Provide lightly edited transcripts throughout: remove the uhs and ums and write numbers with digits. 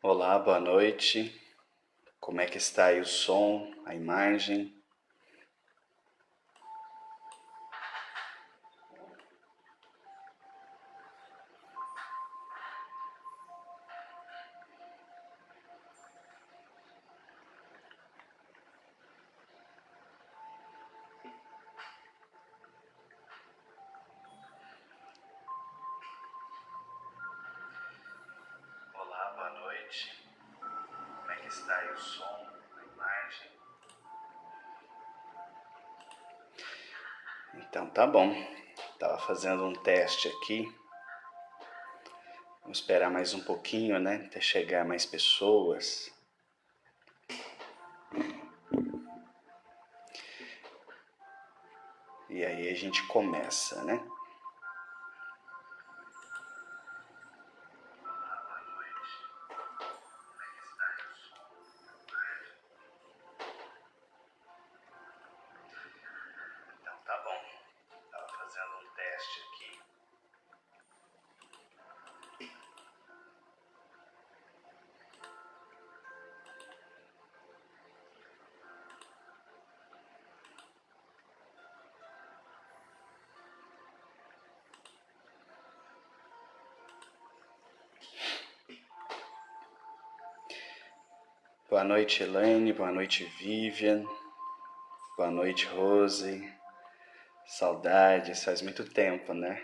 Olá, boa noite. Como é que está aí o som, a imagem? Olá, boa noite. Como é que está aí o som, a imagem? Então tá bom. Tava fazendo um teste aqui. Vamos esperar mais um pouquinho, né? Até chegar mais pessoas. E aí a gente começa, né? Então tá bom. Tava fazendo um teste aqui. Boa noite, Elaine. Boa noite, Vivian. Boa noite, Rose. Saudades, faz muito tempo, né?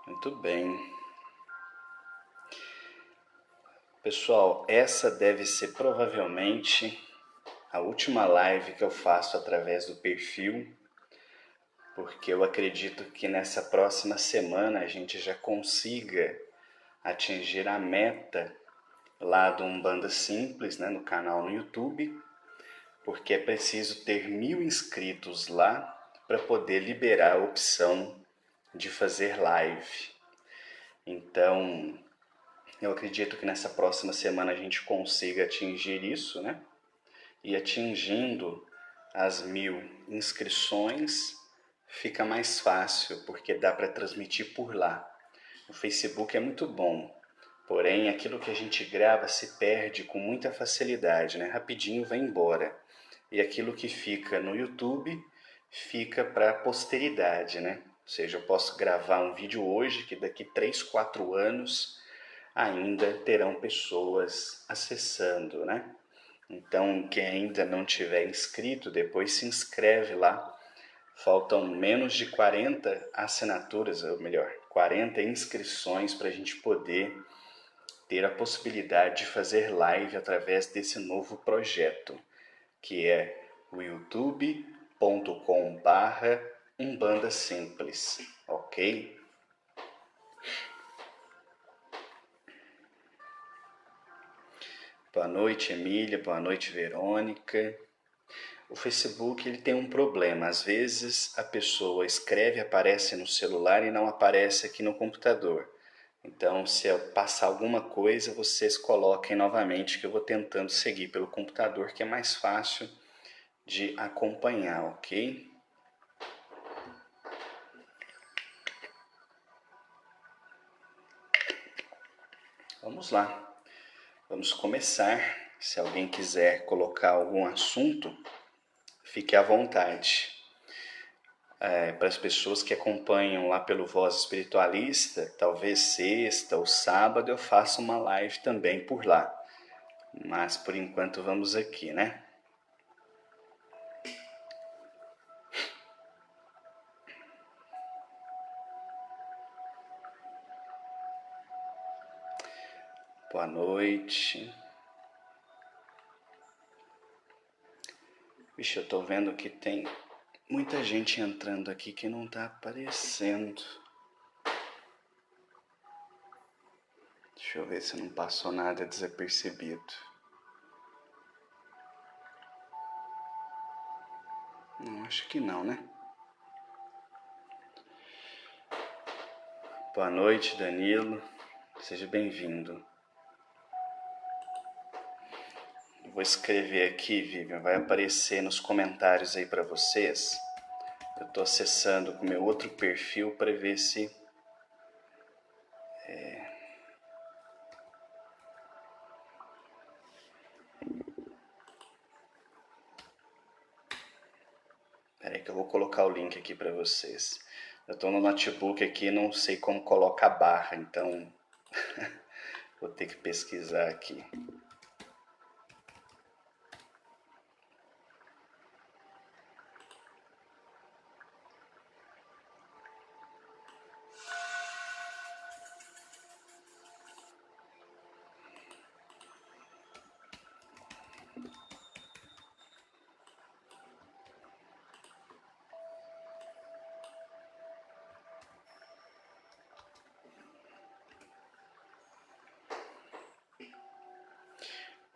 Muito bem. Pessoal, essa deve ser provavelmente a última live que eu faço através do perfil, porque eu acredito que nessa próxima semana a gente já consiga atingir a meta lá do Umbanda Simples, né, no canal no YouTube, porque é preciso ter 1000 inscritos lá para poder liberar a opção de fazer live. Então, eu acredito que nessa próxima semana a gente consiga atingir isso, né? E atingindo as 1000 inscrições fica mais fácil, porque dá para transmitir por lá. O Facebook é muito bom, porém aquilo que a gente grava se perde com muita facilidade, né? Rapidinho vai embora. E aquilo que fica no YouTube fica para a posteridade, né? Ou seja, eu posso gravar um vídeo hoje que daqui 3, 4 anos ainda terão pessoas acessando, né? Então, quem ainda não tiver inscrito, depois se inscreve lá. Faltam menos de 40 assinaturas, ou melhor, 40 inscrições para a gente poder ter a possibilidade de fazer live através desse novo projeto, que é o youtube.com/Umbanda Simples, ok? Boa noite, Emília. Boa noite, Verônica. O Facebook ele tem um problema. Às vezes a pessoa escreve, aparece no celular e não aparece aqui no computador. Então, se eu passar alguma coisa, vocês coloquem novamente que eu vou tentando seguir pelo computador, que é mais fácil de acompanhar, ok? Vamos lá. Vamos começar. Se alguém quiser colocar algum assunto, fique à vontade. Para as pessoas que acompanham lá pelo Voz Espiritualista, talvez sexta ou sábado eu faça uma live também por lá. Mas por enquanto vamos aqui, né? Boa noite. Vixe, eu tô vendo que tem muita gente entrando aqui que não tá aparecendo. Deixa eu ver se não passou nada desapercebido. Não, acho que não, né? Boa noite, Danilo. Seja bem-vindo. Vou escrever aqui, Vivian, vai aparecer nos comentários aí para vocês Eu estou acessando com o meu outro perfil para ver se... Espera aí que eu vou colocar o link aqui para vocês. Eu estou no notebook aqui, não sei como coloca a barra, então vou ter que pesquisar aqui.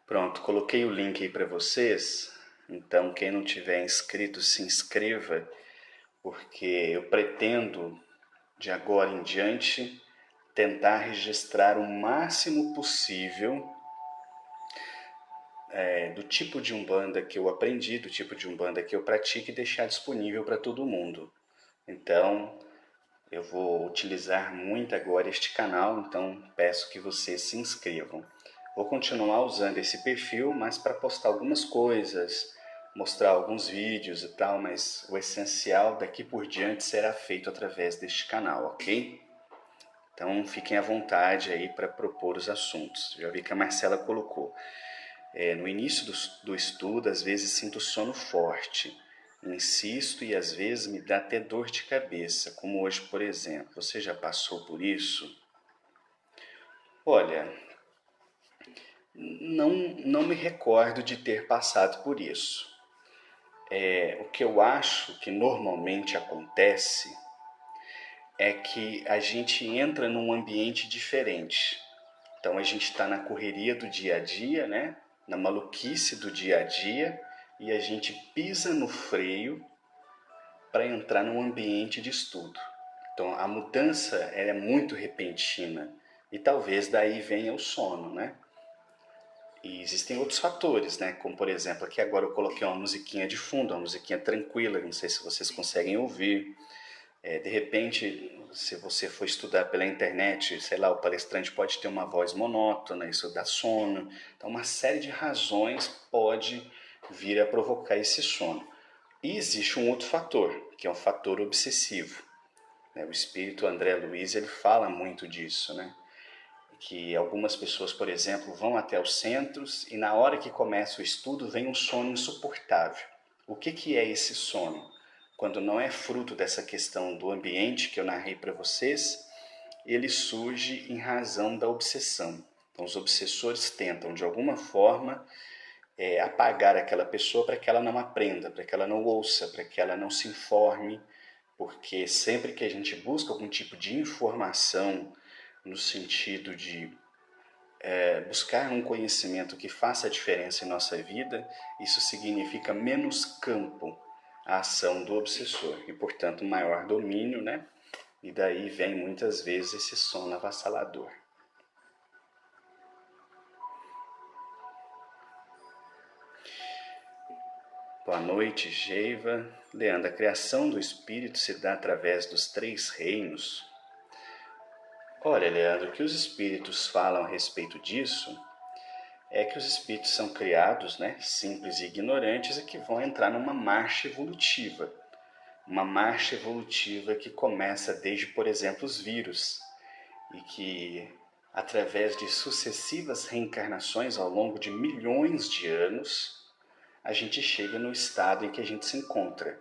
Pronto, coloquei o link aí para vocês. Então, quem não tiver inscrito, se inscreva, porque eu pretendo, de agora em diante, tentar registrar o máximo possível do tipo de Umbanda que eu aprendi, do tipo de Umbanda que eu pratico e deixar disponível para todo mundo. Então, eu vou utilizar muito agora este canal, então peço que vocês se inscrevam. Vou continuar usando esse perfil, mas para postar algumas coisas, mostrar alguns vídeos e tal, mas o essencial daqui por diante será feito através deste canal, ok? Então fiquem à vontade aí para propor os assuntos. Já vi que a Marcela colocou. No início do estudo, às vezes sinto sono forte. Insisto e às vezes me dá até dor de cabeça, como hoje, por exemplo. Você já passou por isso? Olha, não me recordo de ter passado por isso. O que eu acho que normalmente acontece é que a gente entra num ambiente diferente. Então a gente está na correria do dia a dia, né? Na maluquice do dia a dia, e a gente pisa no freio para entrar num ambiente de estudo. Então a mudança é muito repentina e talvez daí venha o sono, né? E existem outros fatores, né? Como por exemplo, aqui agora eu coloquei uma musiquinha de fundo, uma musiquinha tranquila, não sei se vocês conseguem ouvir. De repente, se você for estudar pela internet, sei lá, o palestrante pode ter uma voz monótona, isso dá sono. Então, uma série de razões pode vir a provocar esse sono. E existe um outro fator, que é um fator obsessivo. O espírito André Luiz ele fala muito disso, né? Que algumas pessoas, por exemplo, vão até os centros e na hora que começa o estudo vem um sono insuportável. O que é esse sono? Quando não é fruto dessa questão do ambiente que eu narrei para vocês, ele surge em razão da obsessão. Então, os obsessores tentam, de alguma forma, apagar aquela pessoa para que ela não aprenda, para que ela não ouça, para que ela não se informe, porque sempre que a gente busca algum tipo de informação no sentido de buscar um conhecimento que faça a diferença em nossa vida, isso significa menos campo à ação do obsessor e, portanto, maior domínio, né? E daí vem muitas vezes esse sono avassalador. Boa noite, Geiva. Leandro, a criação do espírito se dá através dos 3 reinos? Olha, Leandro, o que os espíritos falam a respeito disso é que os espíritos são criados, né, simples e ignorantes, e que vão entrar numa marcha evolutiva. Uma marcha evolutiva que começa desde, por exemplo, os vírus, e que, através de sucessivas reencarnações ao longo de milhões de anos, a gente chega no estado em que a gente se encontra.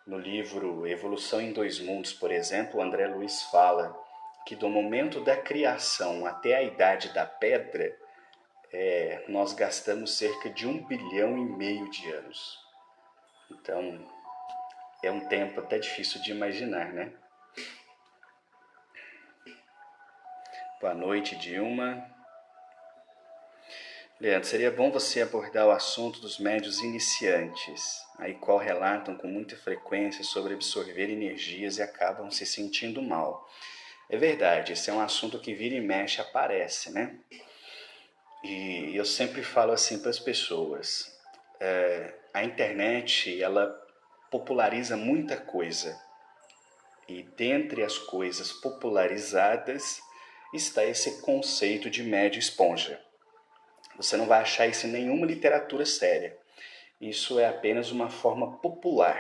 No livro Evolução em Dois Mundos, por exemplo, André Luiz fala que do momento da criação até a idade da pedra, nós gastamos cerca de 1,5 bilhão de anos. Então, é um tempo até difícil de imaginar, né? Boa noite, Dilma. Leandro, seria bom você abordar o assunto dos médios iniciantes, aí qual relatam com muita frequência sobre absorver energias e acabam se sentindo mal. É verdade, esse é um assunto que vira e mexe aparece, né? E eu sempre falo assim para as pessoas, a internet, ela populariza muita coisa. E dentre as coisas popularizadas está esse conceito de médio esponja. Você não vai achar isso em nenhuma literatura séria. Isso é apenas uma forma popular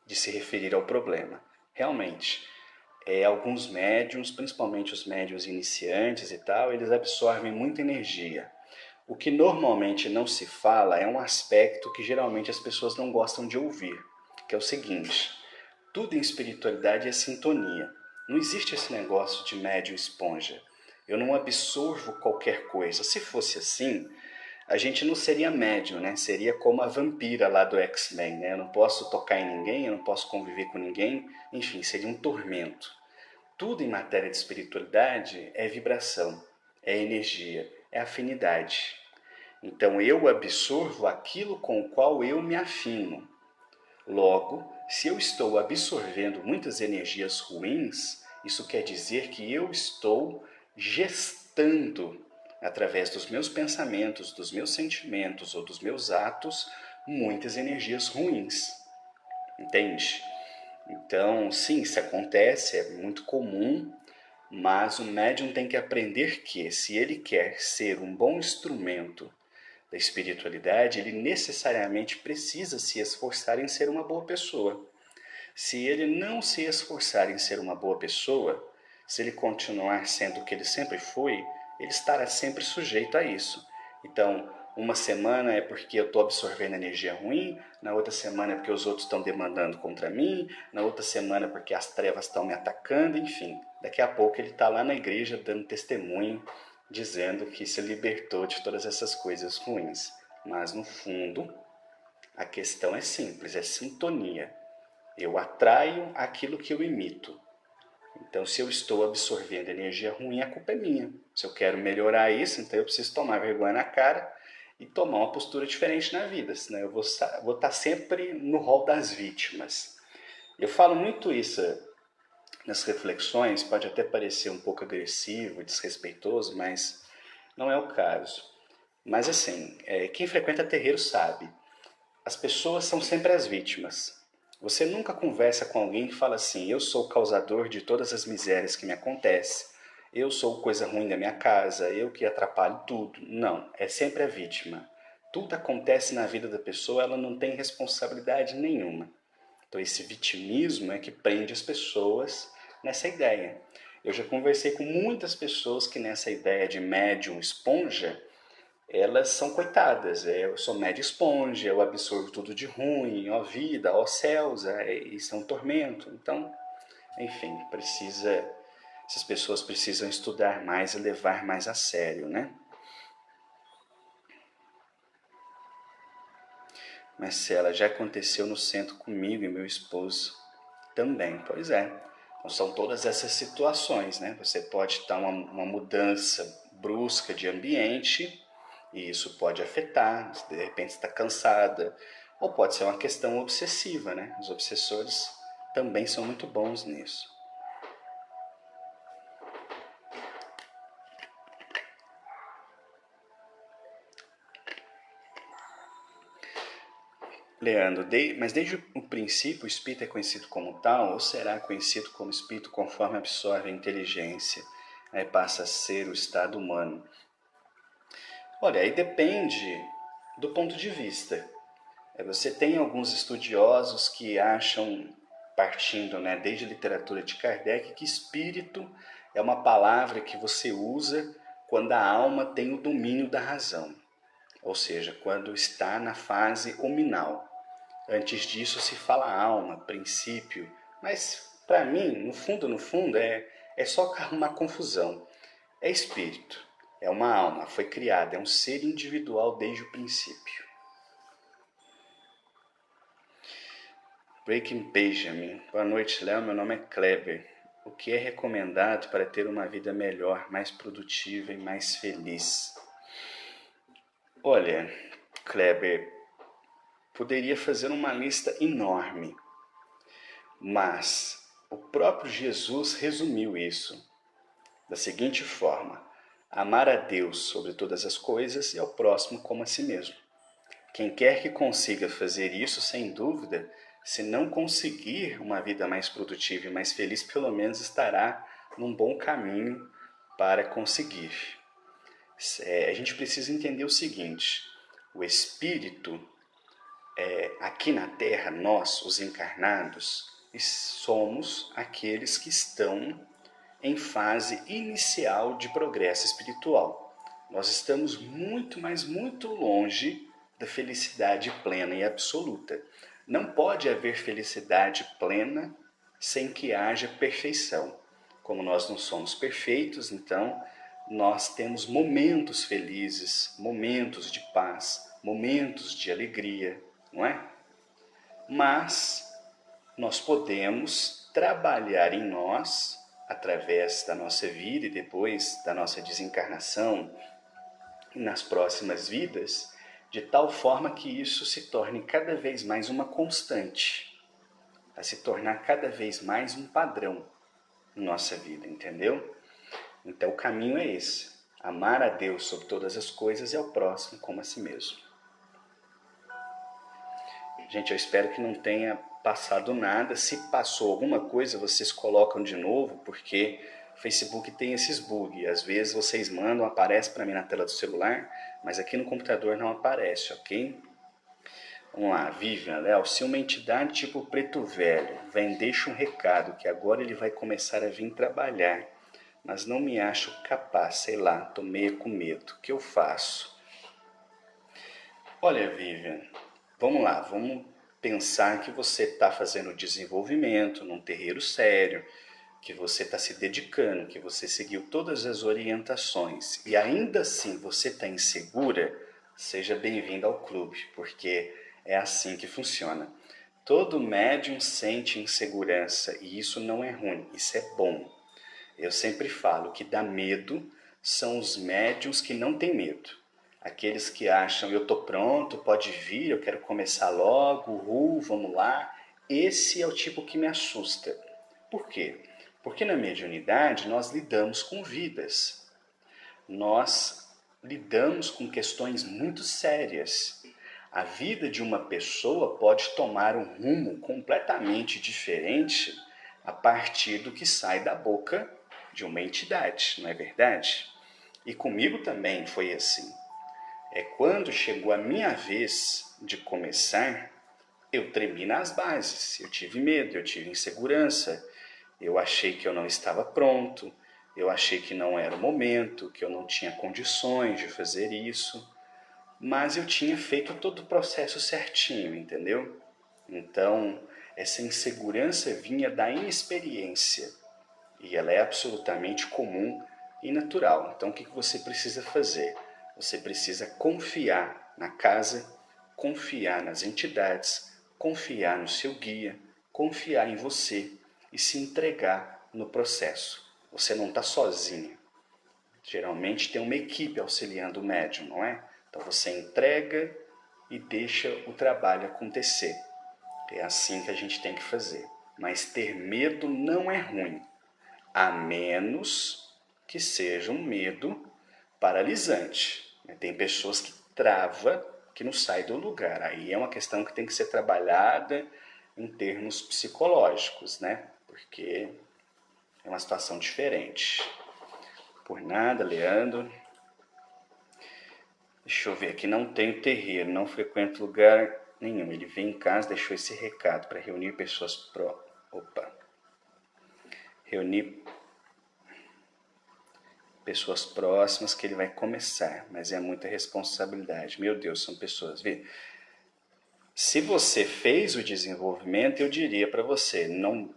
de se referir ao problema. Realmente, alguns médiums, principalmente os médiums iniciantes e tal, eles absorvem muita energia. O que normalmente não se fala é um aspecto que geralmente as pessoas não gostam de ouvir, que é o seguinte: tudo em espiritualidade é sintonia. Não existe esse negócio de médium esponja. Eu não absorvo qualquer coisa. Se fosse assim, a gente não seria médium, né? Seria como a vampira lá do X-Men, né? Eu não posso tocar em ninguém, eu não posso conviver com ninguém. Enfim, seria um tormento. Tudo em matéria de espiritualidade é vibração, é energia, é afinidade. Então eu absorvo aquilo com o qual eu me afino. Logo, se eu estou absorvendo muitas energias ruins, isso quer dizer que eu estou gestando, através dos meus pensamentos, dos meus sentimentos ou dos meus atos, muitas energias ruins. Entende? Então, sim, isso acontece, é muito comum, mas o médium tem que aprender que, se ele quer ser um bom instrumento da espiritualidade, ele necessariamente precisa se esforçar em ser uma boa pessoa. Se ele não se esforçar em ser uma boa pessoa, se ele continuar sendo o que ele sempre foi, ele estará sempre sujeito a isso. Então, uma semana é porque eu estou absorvendo energia ruim, na outra semana é porque os outros estão demandando contra mim, na outra semana é porque as trevas estão me atacando, enfim. Daqui a pouco ele está lá na igreja dando testemunho, dizendo que se libertou de todas essas coisas ruins. Mas no fundo, a questão é simples, é sintonia. Eu atraio aquilo que eu emito. Então, se eu estou absorvendo energia ruim, a culpa é minha. Se eu quero melhorar isso, então eu preciso tomar vergonha na cara e tomar uma postura diferente na vida, senão eu vou estar sempre no rol das vítimas. Eu falo muito isso nas reflexões, pode até parecer um pouco agressivo, desrespeitoso, mas não é o caso. Mas assim, quem frequenta terreiro sabe, as pessoas são sempre as vítimas. Você nunca conversa com alguém que fala assim: eu sou o causador de todas as misérias que me acontecem, eu sou coisa ruim da minha casa, eu que atrapalho tudo. Não, é sempre a vítima. Tudo acontece na vida da pessoa, ela não tem responsabilidade nenhuma. Então esse vitimismo é que prende as pessoas nessa ideia. Eu já conversei com muitas pessoas que nessa ideia de médium esponja, elas são coitadas. Eu sou média esponja, eu absorvo tudo de ruim, ó vida, ó céus, isso é um tormento. Então, enfim, essas pessoas precisam estudar mais e levar mais a sério, né? Marcela, já aconteceu no centro comigo e meu esposo também. Pois é. Então, são todas essas situações, né? Você pode estar uma mudança brusca de ambiente e isso pode afetar, de repente está cansada, ou pode ser uma questão obsessiva, né? Os obsessores também são muito bons nisso. Leandro, mas desde o princípio o espírito é conhecido como tal ou será conhecido como espírito conforme absorve a inteligência? Aí passa a ser o estado humano. Olha, aí depende do ponto de vista. Você tem alguns estudiosos que acham, partindo, né, desde a literatura de Kardec, que espírito é uma palavra que você usa quando a alma tem o domínio da razão, ou seja, quando está na fase hominal. Antes disso se fala alma, princípio, mas para mim, no fundo, é só uma confusão. É espírito, é uma alma, foi criada, é um ser individual desde o princípio. Breaking Benjamin. Boa noite, Léo. Meu nome é Kleber. O que é recomendado para ter uma vida melhor, mais produtiva e mais feliz? Olha, Kleber, poderia fazer uma lista enorme, mas o próprio Jesus resumiu isso da seguinte forma: amar a Deus sobre todas as coisas e ao próximo como a si mesmo. Quem quer que consiga fazer isso, sem dúvida, Se não conseguir uma vida mais produtiva e mais feliz, pelo menos estará num bom caminho para conseguir. A gente precisa entender o seguinte: o espírito, aqui na Terra, nós, os encarnados, somos aqueles que estão em fase inicial de progresso espiritual. Nós estamos muito, mas muito longe da felicidade plena e absoluta. Não pode haver felicidade plena sem que haja perfeição. Como nós não somos perfeitos, então nós temos momentos felizes, momentos de paz, momentos de alegria, não é? Mas nós podemos trabalhar em nós, através da nossa vida e depois da nossa desencarnação, nas próximas vidas, de tal forma que isso se torne cada vez mais uma constante, a se tornar cada vez mais um padrão em nossa vida, entendeu? Então o caminho é esse: amar a Deus sobre todas as coisas e ao próximo como a si mesmo. Gente, eu espero que não tenha passado nada. Se passou alguma coisa, vocês colocam de novo, porque o Facebook tem esses bugs. Às vezes vocês mandam, aparece para mim na tela do celular, mas aqui no computador não aparece, ok? Vamos lá, Vivian, Léo, se uma entidade tipo Preto Velho vem, deixa um recado que agora ele vai começar a vir trabalhar, mas não me acho capaz, sei lá, tô meio com medo. O que eu faço? Olha, Vivian, vamos lá, vamos pensar que você está fazendo desenvolvimento num terreiro sério, que você está se dedicando, que você seguiu todas as orientações e ainda assim você está insegura, seja bem-vindo ao clube, porque é assim que funciona. Todo médium sente insegurança e isso não é ruim, isso é bom. Eu sempre falo que dá medo são os médiuns que não têm medo. Aqueles que acham, eu estou pronto, pode vir, eu quero começar logo, vamos lá. Esse é o tipo que me assusta. Por quê? Porque na mediunidade nós lidamos com vidas. Nós lidamos com questões muito sérias. A vida de uma pessoa pode tomar um rumo completamente diferente a partir do que sai da boca de uma entidade, não é verdade? E comigo também foi assim. Quando chegou a minha vez de começar, eu tremi nas bases, eu tive medo, eu tive insegurança, eu achei que eu não estava pronto, eu achei que não era o momento, que eu não tinha condições de fazer isso, mas eu tinha feito todo o processo certinho, entendeu? Então, essa insegurança vinha da inexperiência e ela é absolutamente comum e natural. Então, o que você precisa fazer? Você precisa confiar na casa, confiar nas entidades, confiar no seu guia, confiar em você e se entregar no processo. Você não está sozinho. Geralmente tem uma equipe auxiliando o médium, não é? Então você entrega e deixa o trabalho acontecer. É assim que a gente tem que fazer. Mas ter medo não é ruim, a menos que seja um medo paralisante. Tem pessoas que trava, que não sai do lugar. Aí é uma questão que tem que ser trabalhada em termos psicológicos, né? Porque é uma situação diferente. Por nada, Leandro. Deixa eu ver aqui, não tenho terreiro, não frequento lugar nenhum. Ele veio em casa, deixou esse recado para reunir pessoas reunir pessoas próximas que ele vai começar, mas é muita responsabilidade. Meu Deus, são pessoas, vê. Se você fez o desenvolvimento, eu diria para você, não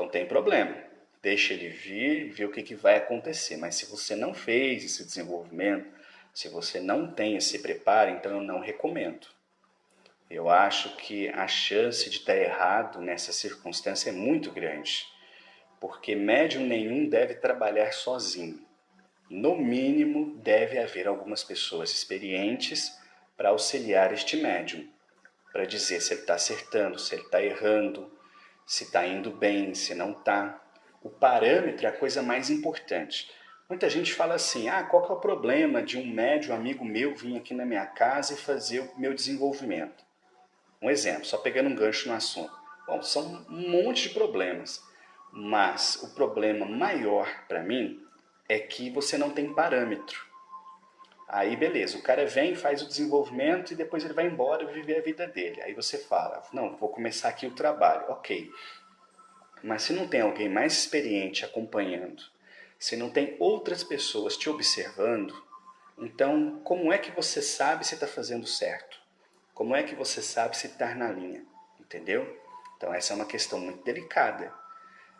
tem problema. Deixa ele vir, ver o que vai acontecer. Mas se você não fez esse desenvolvimento, se você não tem esse preparo, então eu não recomendo. Eu acho que a chance de estar errado nessa circunstância é muito grande, porque médium nenhum deve trabalhar sozinho. No mínimo, deve haver algumas pessoas experientes para auxiliar este médium, para dizer se ele está acertando, se ele está errando, se está indo bem, se não está. O parâmetro é a coisa mais importante. Muita gente fala assim, qual que é o problema de um médium amigo meu vir aqui na minha casa e fazer o meu desenvolvimento? Um exemplo, só pegando um gancho no assunto. Bom, são um monte de problemas, mas o problema maior para mim é que você não tem parâmetro. Aí beleza, o cara vem, faz o desenvolvimento e depois ele vai embora e viver a vida dele. Aí você fala, não, vou começar aqui o trabalho. Ok, mas se não tem alguém mais experiente acompanhando, se não tem outras pessoas te observando, então como é que você sabe se está fazendo certo? Como é que você sabe se está na linha? Entendeu? Então essa é uma questão muito delicada.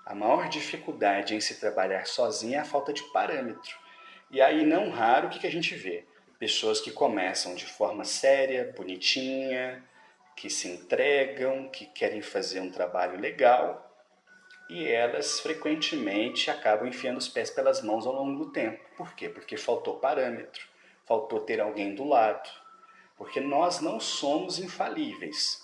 A maior dificuldade em se trabalhar sozinho é a falta de parâmetro. E aí, não raro, o que a gente vê? Pessoas que começam de forma séria, bonitinha, que se entregam, que querem fazer um trabalho legal, e elas frequentemente acabam enfiando os pés pelas mãos ao longo do tempo. Por quê? Porque faltou parâmetro, faltou ter alguém do lado. Porque nós não somos infalíveis.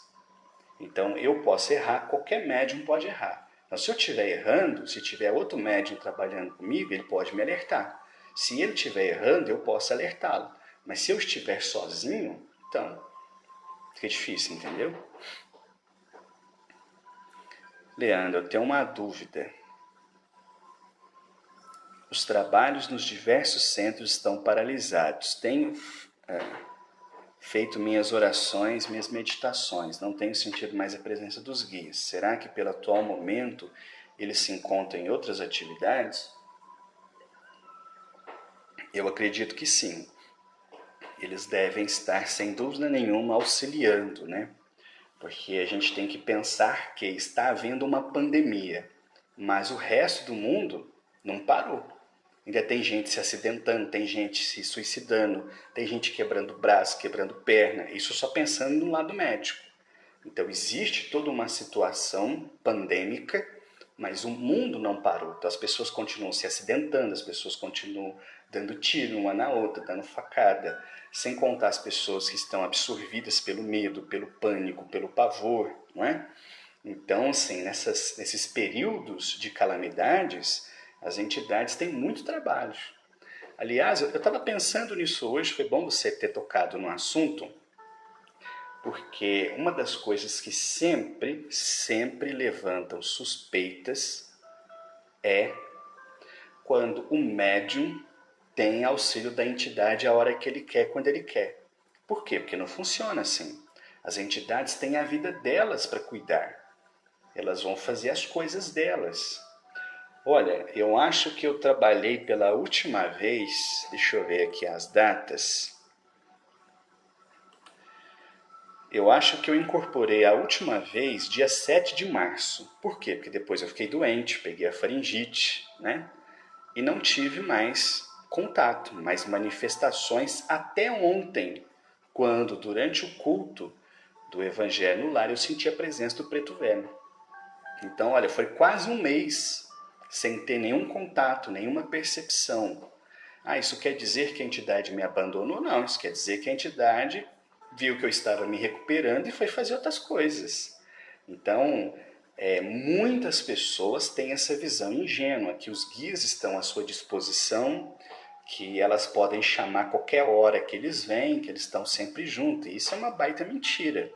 Então eu posso errar, qualquer médium pode errar. Então, se eu estiver errando, se tiver outro médium trabalhando comigo, ele pode me alertar. Se ele estiver errando, eu posso alertá-lo. Mas se eu estiver sozinho, então fica difícil, entendeu? Leandro, eu tenho uma dúvida. Os trabalhos nos diversos centros estão paralisados. Tenho feito minhas orações, minhas meditações. Não tenho sentido mais a presença dos guias. Será que pelo atual momento eles se encontram em outras atividades? Eu acredito que sim. Eles devem estar, sem dúvida nenhuma, auxiliando, né? Porque a gente tem que pensar que está havendo uma pandemia, mas o resto do mundo não parou. Ainda tem gente se acidentando, tem gente se suicidando, tem gente quebrando braço, quebrando perna. Isso só pensando no lado médico. Então existe toda uma situação pandêmica, mas o mundo não parou. Então as pessoas continuam se acidentando, as pessoas continuam dando tiro uma na outra, dando facada. Sem contar as pessoas que estão absorvidas pelo medo, pelo pânico, pelo pavor, não é? Então, assim, nesses períodos de calamidades, as entidades têm muito trabalho. Aliás, eu estava pensando nisso hoje, foi bom você ter tocado no assunto, porque uma das coisas que sempre levantam suspeitas é quando o médium tem auxílio da entidade a hora que ele quer, quando ele quer. Por quê? Porque não funciona assim. As entidades têm a vida delas para cuidar. Elas vão fazer as coisas delas. Olha, eu acho que eu trabalhei pela última vez, deixa eu ver aqui as datas. Eu acho que eu incorporei a última vez dia 7 de março. Por quê? Porque depois eu fiquei doente, peguei a faringite, né? E não tive mais contato, mais manifestações até ontem, quando durante o culto do Evangelho no Lar eu senti a presença do Preto Velho. Então, olha, foi quase um mês sem ter nenhum contato, nenhuma percepção. Ah, isso quer dizer que a entidade me abandonou? Não, isso quer dizer que a entidade viu que eu estava me recuperando e foi fazer outras coisas. Então, muitas pessoas têm essa visão ingênua, que os guias estão à sua disposição, que elas podem chamar qualquer hora que eles vêm, que eles estão sempre juntos. E isso é uma baita mentira.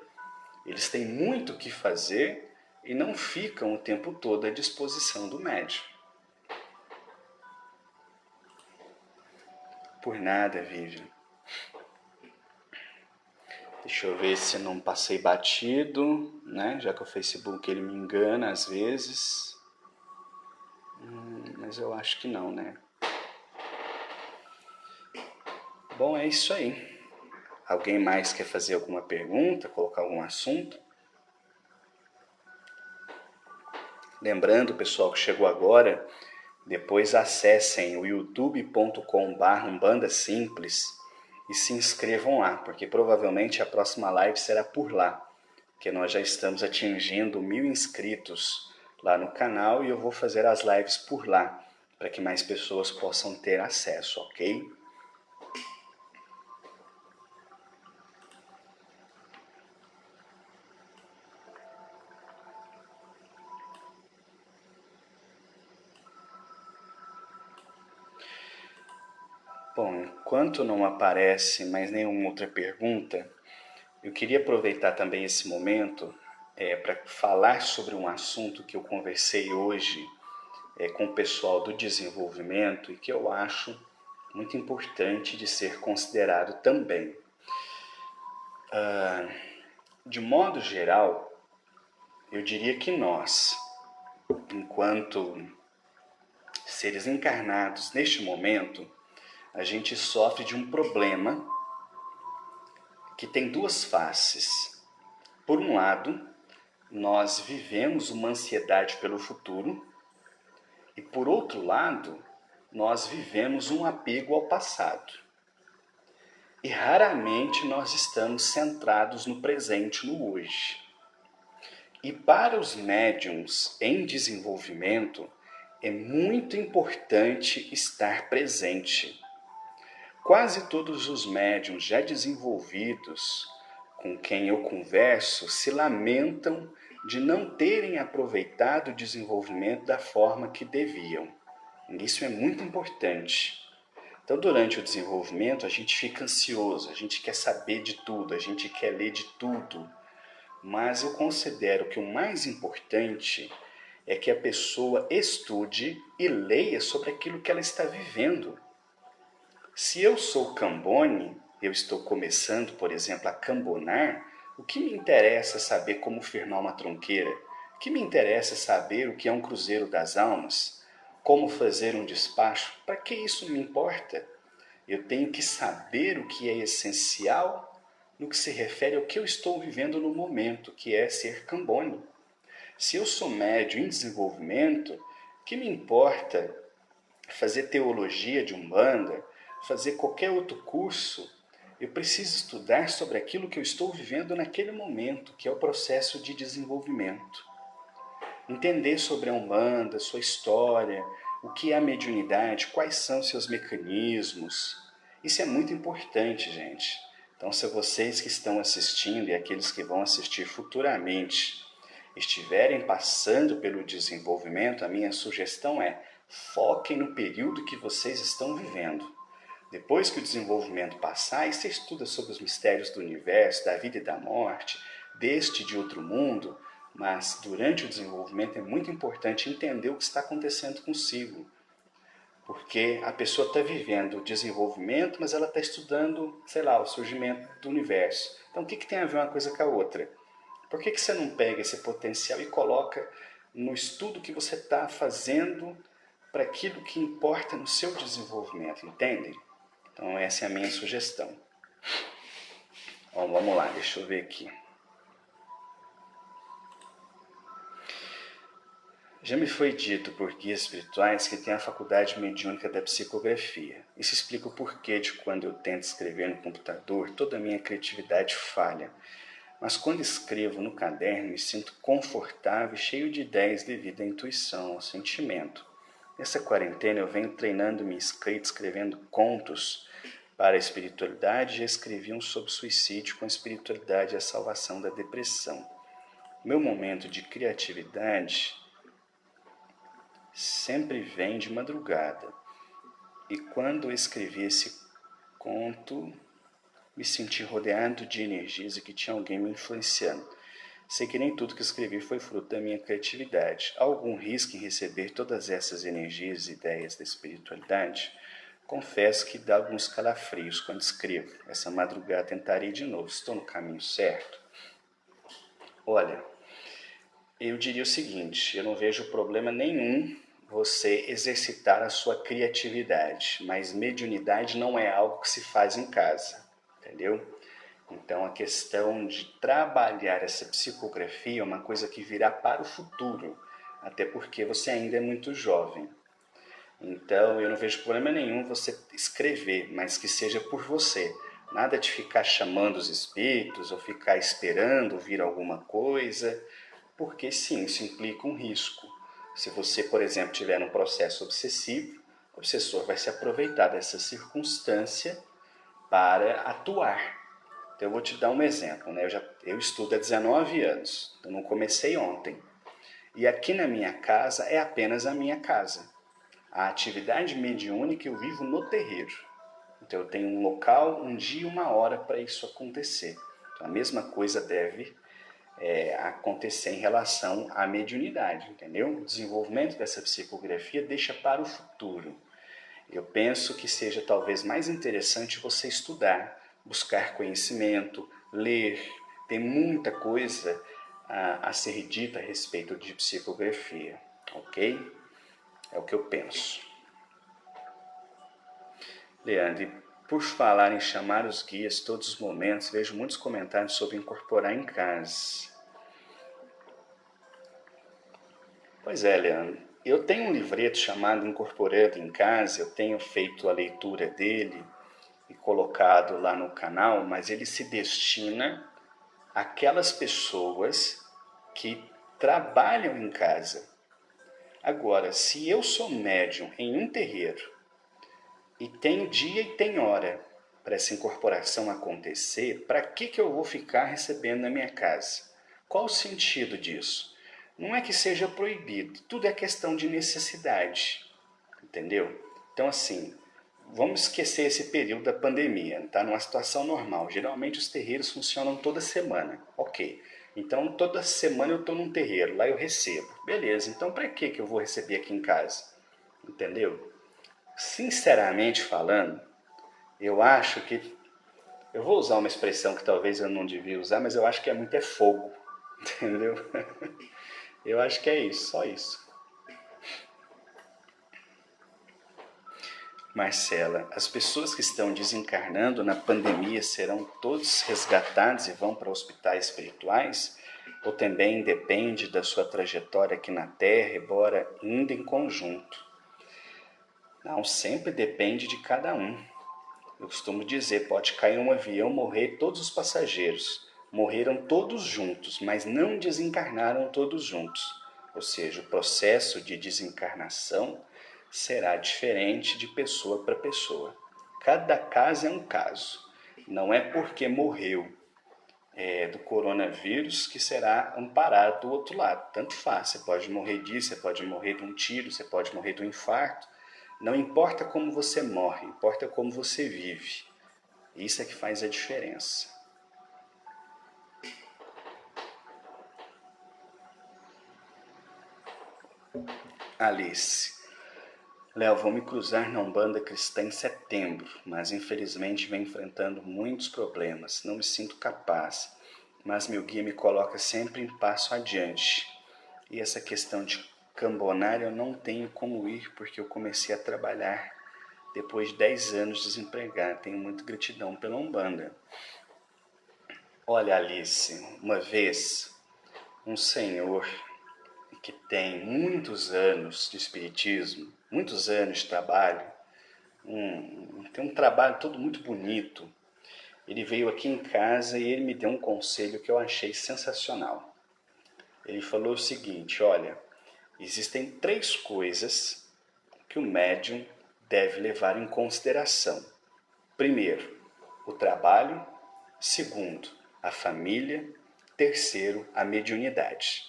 Eles têm muito o que fazer e não ficam o tempo todo à disposição do médium. Por nada, Vivian. Deixa eu ver se não passei batido, né? Já que o Facebook ele me engana às vezes. Mas eu acho que não, né? Bom, é isso aí. Alguém mais quer fazer alguma pergunta, colocar algum assunto? Lembrando, pessoal que chegou agora, depois acessem o youtube.com/Umbanda Simples e se inscrevam lá, porque provavelmente a próxima live será por lá, porque nós já estamos atingindo 1000 inscritos lá no canal e eu vou fazer as lives por lá, para que mais pessoas possam ter acesso, ok? Bom, enquanto não aparece mais nenhuma outra pergunta, Eu queria aproveitar também esse momento para falar sobre um assunto que eu conversei hoje com o pessoal do desenvolvimento e que eu acho muito importante de ser considerado também. De modo geral, eu diria que nós, enquanto seres encarnados neste momento, a gente sofre de um problema que tem duas faces. Por um lado, nós vivemos uma ansiedade pelo futuro e, por outro lado, nós vivemos um apego ao passado. E raramente nós estamos centrados no presente, no hoje. E para os médiums em desenvolvimento, é muito importante estar presente. Quase todos os médiums já desenvolvidos com quem eu converso se lamentam de não terem aproveitado o desenvolvimento da forma que deviam. Isso é muito importante. Então, durante o desenvolvimento, a gente fica ansioso, a gente quer saber de tudo, a gente quer ler de tudo. Mas eu considero que o mais importante é que a pessoa estude e leia sobre aquilo que ela está vivendo. Se eu sou Cambone, eu estou começando, por exemplo, a cambonar, o que me interessa saber como firmar uma tronqueira? O que me interessa saber o que é um cruzeiro das almas? Como fazer um despacho? Para que isso me importa? Eu tenho que saber o que é essencial no que se refere ao que eu estou vivendo no momento, que é ser Cambone. Se eu sou médio em desenvolvimento, o que me importa fazer teologia de Umbanda, fazer qualquer outro curso? Eu preciso estudar sobre aquilo que eu estou vivendo naquele momento, que é o processo de desenvolvimento. Entender sobre a Umbanda, sua história, o que é a mediunidade, quais são seus mecanismos. Isso é muito importante, gente. Então, se vocês que estão assistindo e aqueles que vão assistir futuramente estiverem passando pelo desenvolvimento, a minha sugestão é: foquem no período que vocês estão vivendo. Depois que o desenvolvimento passar, aí você estuda sobre os mistérios do universo, da vida e da morte, deste e de outro mundo, mas durante o desenvolvimento é muito importante entender o que está acontecendo consigo. Porque a pessoa está vivendo o desenvolvimento, mas ela está estudando, sei lá, o surgimento do universo. Então, o que tem a ver uma coisa com a outra? Por que você não pega esse potencial e coloca no estudo que você está fazendo para aquilo que importa no seu desenvolvimento, entendem? Então, essa é a minha sugestão. Bom, vamos lá, deixa eu ver aqui. Já me foi dito por guias espirituais que tem a faculdade mediúnica da psicografia. Isso explica o porquê de quando eu tento escrever no computador, toda a minha criatividade falha. Mas quando escrevo no caderno, me sinto confortável e cheio de ideias devido à intuição, ao sentimento. Nessa quarentena eu venho treinando minha escrita, escrevendo contos para a espiritualidade, já escrevi um sobre suicídio com a espiritualidade e a salvação da depressão. Meu momento de criatividade sempre vem de madrugada. E quando eu escrevi esse conto, me senti rodeado de energias e que tinha alguém me influenciando. Sei que nem tudo que escrevi foi fruto da minha criatividade. Há algum risco em receber todas essas energias e ideias da espiritualidade? Confesso que dá alguns calafrios quando escrevo. Essa madrugada tentarei de novo. Estou no caminho certo? Olha, eu diria o seguinte: eu não vejo problema nenhum você exercitar a sua criatividade, mas mediunidade não é algo que se faz em casa, entendeu? Então a questão de trabalhar essa psicografia é uma coisa que virá para o futuro, até porque você ainda é muito jovem. Então eu não vejo problema nenhum você escrever, mas que seja por você. Nada de ficar chamando os espíritos ou ficar esperando ouvir alguma coisa, porque sim, isso implica um risco. Se você, por exemplo, tiver um processo obsessivo, o obsessor vai se aproveitar dessa circunstância para atuar. Então eu vou te dar um exemplo, né? Eu estudo há 19 anos, eu não comecei ontem. E aqui na minha casa é apenas a minha casa. A atividade mediúnica eu vivo no terreiro. Então eu tenho um local, um dia e uma hora para isso acontecer. Então, a mesma coisa deve acontecer em relação à mediunidade, entendeu? O desenvolvimento dessa psicografia deixa para o futuro. Eu penso que seja talvez mais interessante você estudar, buscar conhecimento, ler. Tem muita coisa a ser dita a respeito de psicografia, ok? É o que eu penso. Leandro, e por falar em chamar os guias todos os momentos, vejo muitos comentários sobre incorporar em casa. Pois é, Leandro. Eu tenho um livreto chamado Incorporando em Casa, eu tenho feito a leitura dele e colocado lá no canal, mas ele se destina àquelas pessoas que trabalham em casa. Agora, se eu sou médium em um terreiro e tem dia e tem hora para essa incorporação acontecer, para que eu vou ficar recebendo na minha casa? Qual o sentido disso? Não é que seja proibido, tudo é questão de necessidade, entendeu? Então, assim, vamos esquecer esse período da pandemia, está numa situação normal. Geralmente os terreiros funcionam toda semana, ok. Então, toda semana eu estou num terreiro, lá eu recebo. Beleza, então para que eu vou receber aqui em casa? Entendeu? Sinceramente falando, eu acho que... Eu vou usar uma expressão que talvez eu não devia usar, mas eu acho que é muito fogo, entendeu? Eu acho que é isso, só isso. Marcela, as pessoas que estão desencarnando na pandemia serão todos resgatados e vão para hospitais espirituais? Ou também depende da sua trajetória aqui na Terra, embora indo em conjunto? Não, sempre depende de cada um. Eu costumo dizer, pode cair um avião, morrer todos os passageiros. Morreram todos juntos, mas não desencarnaram todos juntos. Ou seja, o processo de desencarnação será diferente de pessoa para pessoa. Cada caso é um caso. Não é porque morreu do coronavírus que será amparado do outro lado. Tanto faz, você pode morrer disso, você pode morrer de um tiro, você pode morrer de um infarto. Não importa como você morre, importa como você vive. Isso é que faz a diferença. Alice. Léo, vou me cruzar na Umbanda Cristã em setembro, mas infelizmente venho enfrentando muitos problemas. Não me sinto capaz, mas meu guia me coloca sempre em passo adiante. E essa questão de cambonar eu não tenho como ir porque eu comecei a trabalhar depois de 10 anos desempregado. Tenho muita gratidão pela Umbanda. Olha, Alice, uma vez um senhor que tem muitos anos de espiritismo, muitos anos de trabalho, tem um trabalho todo muito bonito. Ele veio aqui em casa e ele me deu um conselho que eu achei sensacional. Ele falou o seguinte, olha, existem 3 coisas que o médium deve levar em consideração. Primeiro, o trabalho. Segundo, a família. Terceiro, a mediunidade.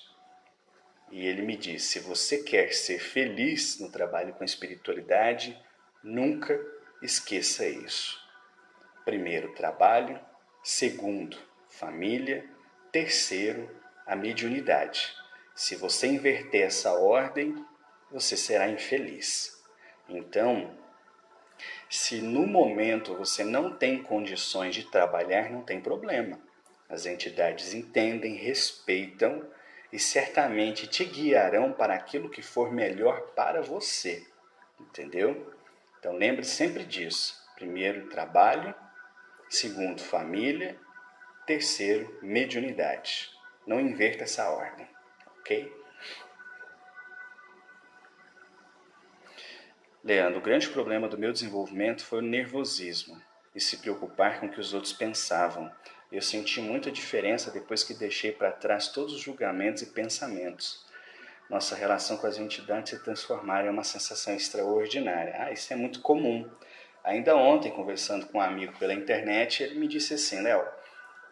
E ele me disse, se você quer ser feliz no trabalho com espiritualidade, nunca esqueça isso. Primeiro, trabalho. Segundo, família. Terceiro, a mediunidade. Se você inverter essa ordem, você será infeliz. Então, se no momento você não tem condições de trabalhar, não tem problema. As entidades entendem, respeitam e certamente te guiarão para aquilo que for melhor para você. Entendeu? Então lembre sempre disso. Primeiro, trabalho. Segundo, família. Terceiro, mediunidade. Não inverta essa ordem, ok? Leandro, o grande problema do meu desenvolvimento foi o nervosismo e se preocupar com o que os outros pensavam. Eu senti muita diferença depois que deixei para trás todos os julgamentos e pensamentos. Nossa relação com as entidades se transformaram em uma sensação extraordinária. Isso é muito comum. Ainda ontem, conversando com um amigo pela internet, ele me disse assim, Léo,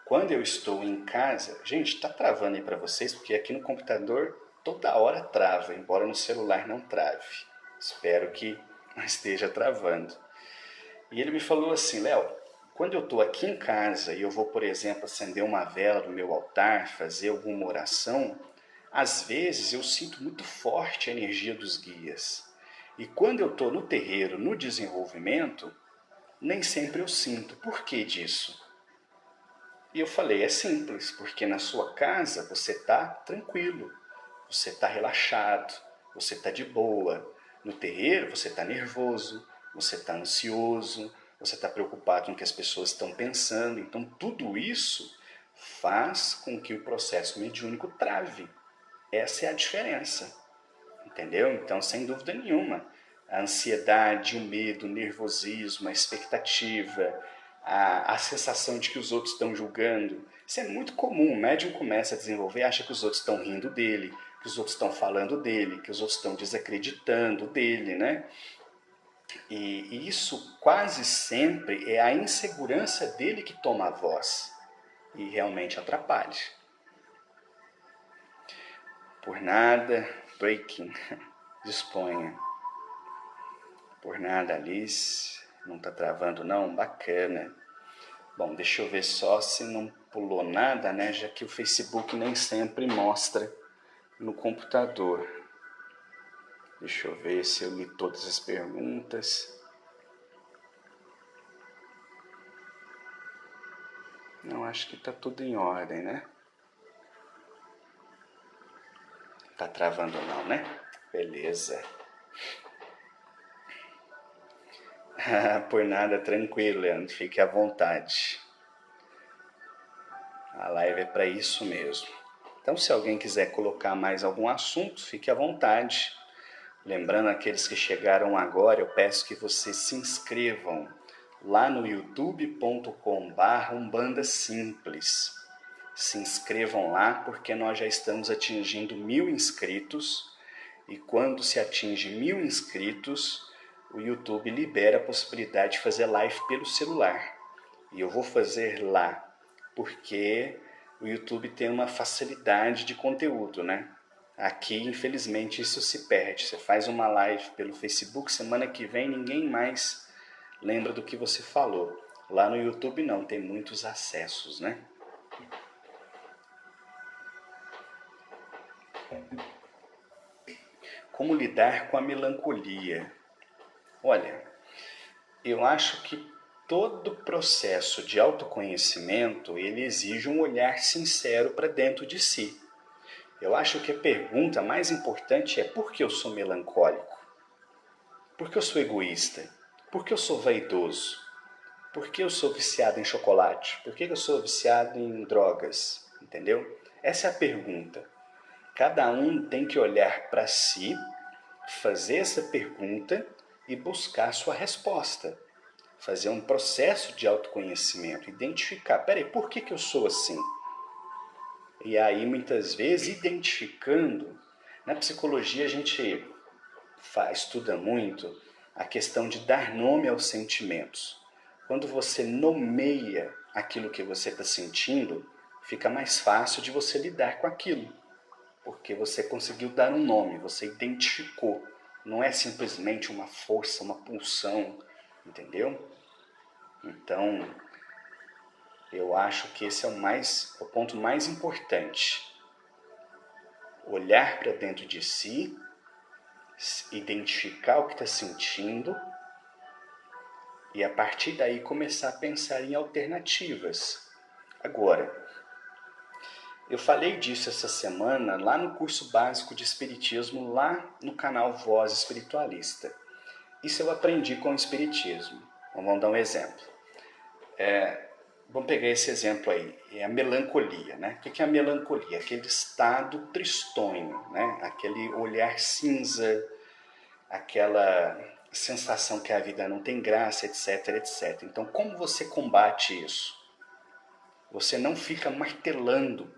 quando eu estou em casa... Gente, está travando aí para vocês, porque aqui no computador toda hora trava, embora no celular não trave. Espero que não esteja travando. E ele me falou assim, Léo, Quando eu estou aqui em casa e eu vou, por exemplo, acender uma vela no meu altar, fazer alguma oração, às vezes eu sinto muito forte a energia dos guias. E quando eu estou no terreiro, no desenvolvimento, nem sempre eu sinto. Por que disso? E eu falei, é simples, porque na sua casa você está tranquilo, você está relaxado, você está de boa. No terreiro você está nervoso, você está ansioso, você está preocupado com o que as pessoas estão pensando. Então tudo isso faz com que o processo mediúnico trave. Essa é a diferença, entendeu? Então, sem dúvida nenhuma, a ansiedade, o medo, o nervosismo, a expectativa, a sensação de que os outros estão julgando, isso é muito comum. O médium começa a desenvolver, acha que os outros estão rindo dele, que os outros estão falando dele, que os outros estão desacreditando dele, né? E isso quase sempre é a insegurança dele que toma a voz e realmente atrapalha. Por nada, breaking, disponha. Por nada, Alice. Não tá travando não? Bacana. Bom, deixa eu ver só se não pulou nada, né? Já que o Facebook nem sempre mostra no computador. Deixa eu ver se eu li todas as perguntas. Não, acho que tá tudo em ordem, né? Tá travando não, né? Beleza. Por nada, tranquilo, Leandro. Fique à vontade. A live é para isso mesmo. Então, se alguém quiser colocar mais algum assunto, fique à vontade. Lembrando aqueles que chegaram agora, eu peço que vocês se inscrevam lá no youtube.com/Umbanda Simples. Se inscrevam lá porque nós já estamos atingindo 1000 inscritos e quando se atinge 1000 inscritos, o YouTube libera a possibilidade de fazer live pelo celular. E eu vou fazer lá porque o YouTube tem uma facilidade de conteúdo, né? Aqui, infelizmente, isso se perde. Você faz uma live pelo Facebook, semana que vem ninguém mais lembra do que você falou. Lá no YouTube não, tem muitos acessos, né? Como lidar com a melancolia? Olha, eu acho que todo processo de autoconhecimento, ele exige um olhar sincero para dentro de si. Eu acho que a pergunta mais importante é: por que eu sou melancólico? Por que eu sou egoísta? Por que eu sou vaidoso? Por que eu sou viciado em chocolate? Por que eu sou viciado em drogas? Entendeu? Essa é a pergunta. Cada um tem que olhar para si, fazer essa pergunta e buscar sua resposta. Fazer um processo de autoconhecimento, identificar, peraí, por que eu sou assim? E aí, muitas vezes, identificando, na psicologia a gente estuda muito a questão de dar nome aos sentimentos. Quando você nomeia aquilo que você está sentindo, fica mais fácil de você lidar com aquilo, porque você conseguiu dar um nome, você identificou. Não é simplesmente uma força, uma pulsão, entendeu? Então, eu acho que esse é o ponto mais importante. Olhar para dentro de si, identificar o que está sentindo e a partir daí começar a pensar em alternativas. Agora, eu falei disso essa semana lá no curso básico de Espiritismo, lá no canal Voz Espiritualista. Isso eu aprendi com o Espiritismo. Vamos dar um exemplo. Vamos pegar esse exemplo aí, é a melancolia, né? O que é a melancolia? Aquele estado tristonho, né? Aquele olhar cinza, aquela sensação que a vida não tem graça, etc, etc. Então, como você combate isso? Você não fica martelando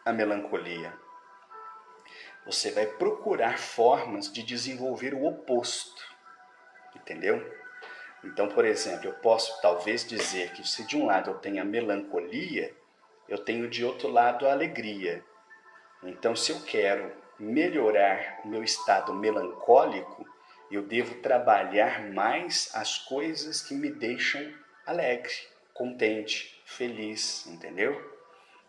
a melancolia. Você vai procurar formas de desenvolver o oposto, entendeu? Então, por exemplo, eu posso talvez dizer que se de um lado eu tenho a melancolia, eu tenho de outro lado a alegria. Então, se eu quero melhorar o meu estado melancólico, eu devo trabalhar mais as coisas que me deixam alegre, contente, feliz, entendeu?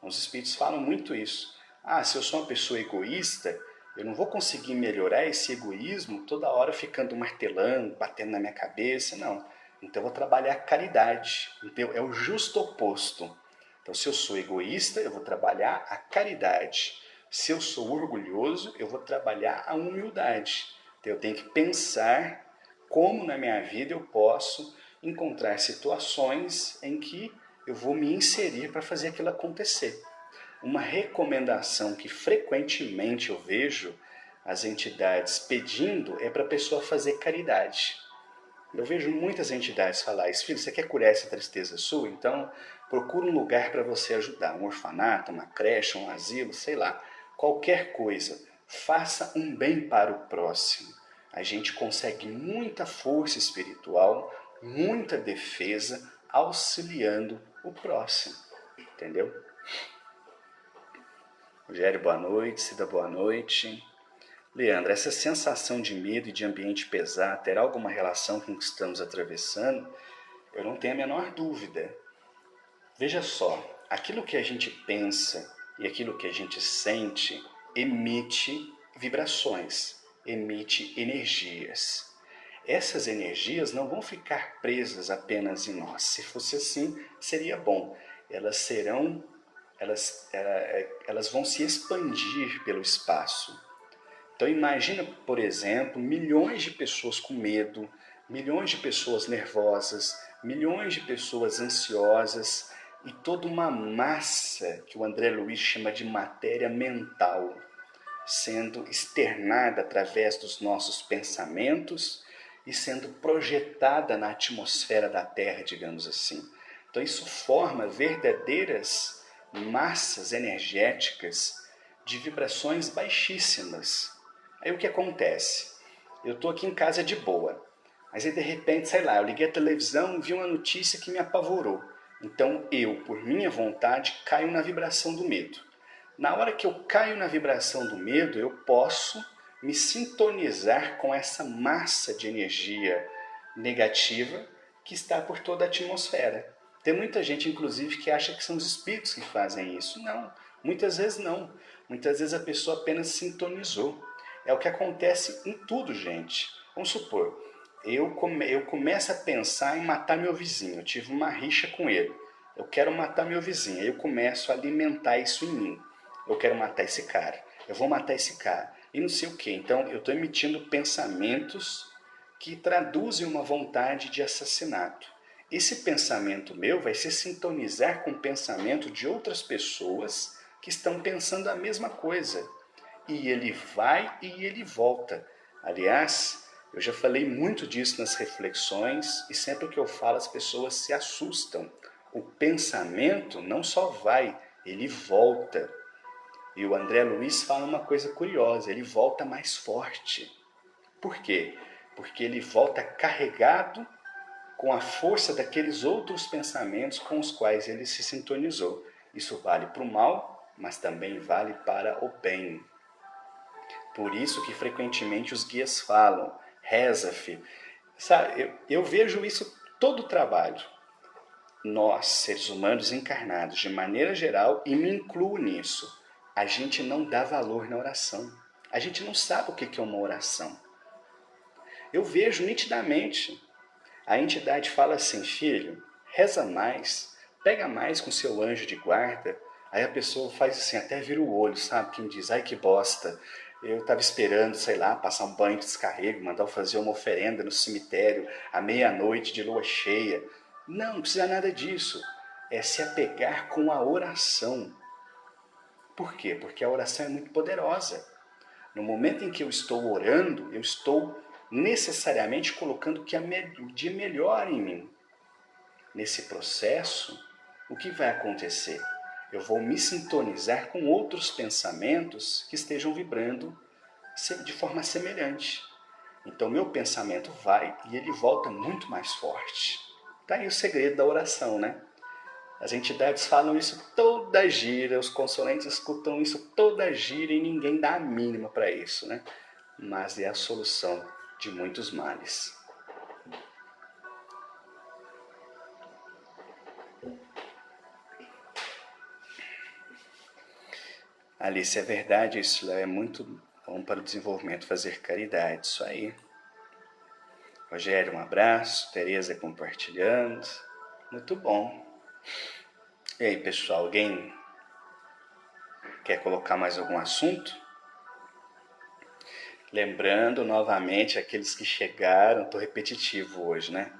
Os espíritos falam muito isso. Ah, se eu sou uma pessoa egoísta, eu não vou conseguir melhorar esse egoísmo toda hora ficando martelando, batendo na minha cabeça, não. Então eu vou trabalhar a caridade. Então é o justo oposto. Então se eu sou egoísta, eu vou trabalhar a caridade. Se eu sou orgulhoso, eu vou trabalhar a humildade. Então eu tenho que pensar como na minha vida eu posso encontrar situações em que eu vou me inserir para fazer aquilo acontecer. Uma recomendação que frequentemente eu vejo as entidades pedindo é para a pessoa fazer caridade. Eu vejo muitas entidades falar isso: filho, você quer curar essa tristeza sua? Então procura um lugar para você ajudar, um orfanato, uma creche, um asilo, sei lá, qualquer coisa. Faça um bem para o próximo. A gente consegue muita força espiritual, muita defesa, auxiliando o próximo, entendeu? Rogério, boa noite. Cida, boa noite. Leandro, essa sensação de medo e de ambiente pesado terá alguma relação com o que estamos atravessando? Eu não tenho a menor dúvida. Veja só, aquilo que a gente pensa e aquilo que a gente sente emite vibrações, emite energias. Essas energias não vão ficar presas apenas em nós. Se fosse assim, seria bom. Elas serão, elas vão se expandir pelo espaço. Então imagina, por exemplo, milhões de pessoas com medo, milhões de pessoas nervosas, milhões de pessoas ansiosas e toda uma massa que o André Luiz chama de matéria mental, sendo externada através dos nossos pensamentos e sendo projetada na atmosfera da Terra, digamos assim. Então isso forma verdadeiras massas energéticas de vibrações baixíssimas. Aí o que acontece? Eu estou aqui em casa de boa, mas aí de repente, sei lá, eu liguei a televisão e vi uma notícia que me apavorou. Então eu, por minha vontade, caio na vibração do medo. Na hora que eu caio na vibração do medo, eu posso me sintonizar com essa massa de energia negativa que está por toda a atmosfera. Tem muita gente, inclusive, que acha que são os espíritos que fazem isso. Não, muitas vezes não. Muitas vezes a pessoa apenas sintonizou. É o que acontece em tudo, gente. Vamos supor, eu começo a pensar em matar meu vizinho. Eu tive uma rixa com ele. Eu quero matar meu vizinho. Aí eu começo a alimentar isso em mim. Eu quero matar esse cara. Eu vou matar esse cara. E não sei o que. Então eu estou emitindo pensamentos que traduzem uma vontade de assassinato. Esse pensamento meu vai se sintonizar com o pensamento de outras pessoas que estão pensando a mesma coisa. E ele vai e ele volta. Aliás, eu já falei muito disso nas reflexões e sempre que eu falo as pessoas se assustam. O pensamento não só vai, ele volta. E o André Luiz fala uma coisa curiosa: ele volta mais forte. Por quê? Porque ele volta carregado com a força daqueles outros pensamentos com os quais ele se sintonizou. Isso vale para o mal, mas também vale para o bem. Por isso que frequentemente os guias falam: reza, filho. Sabe, eu vejo isso todo o trabalho. Nós, seres humanos encarnados, de maneira geral, e me incluo nisso, a gente não dá valor na oração. A gente não sabe o que é uma oração. Eu vejo nitidamente. A entidade fala assim: filho, reza mais, pega mais com seu anjo de guarda. Aí a pessoa faz assim, até vira o olho, sabe? Quem diz: ai que bosta, eu estava esperando, sei lá, passar um banho de descarrego, mandar eu fazer uma oferenda no cemitério à meia-noite de lua cheia. Não, não precisa nada disso. É se apegar com a oração. Por quê? Porque a oração é muito poderosa. No momento em que eu estou orando, eu estou necessariamente colocando o que é de melhor em mim. Nesse processo, o que vai acontecer? Eu vou me sintonizar com outros pensamentos que estejam vibrando de forma semelhante. Então, meu pensamento vai e ele volta muito mais forte. Está aí o segredo da oração, né? As entidades falam isso toda gira, os consulentes escutam isso toda gira e ninguém dá a mínima para isso, né? Mas é a solução de muitos males. Alice, é verdade, isso é muito bom para o desenvolvimento, fazer caridade, isso aí. Rogério, um abraço, Tereza compartilhando, muito bom. E aí, pessoal, alguém quer colocar mais algum assunto? Lembrando novamente, aqueles que chegaram, estou repetitivo hoje, né?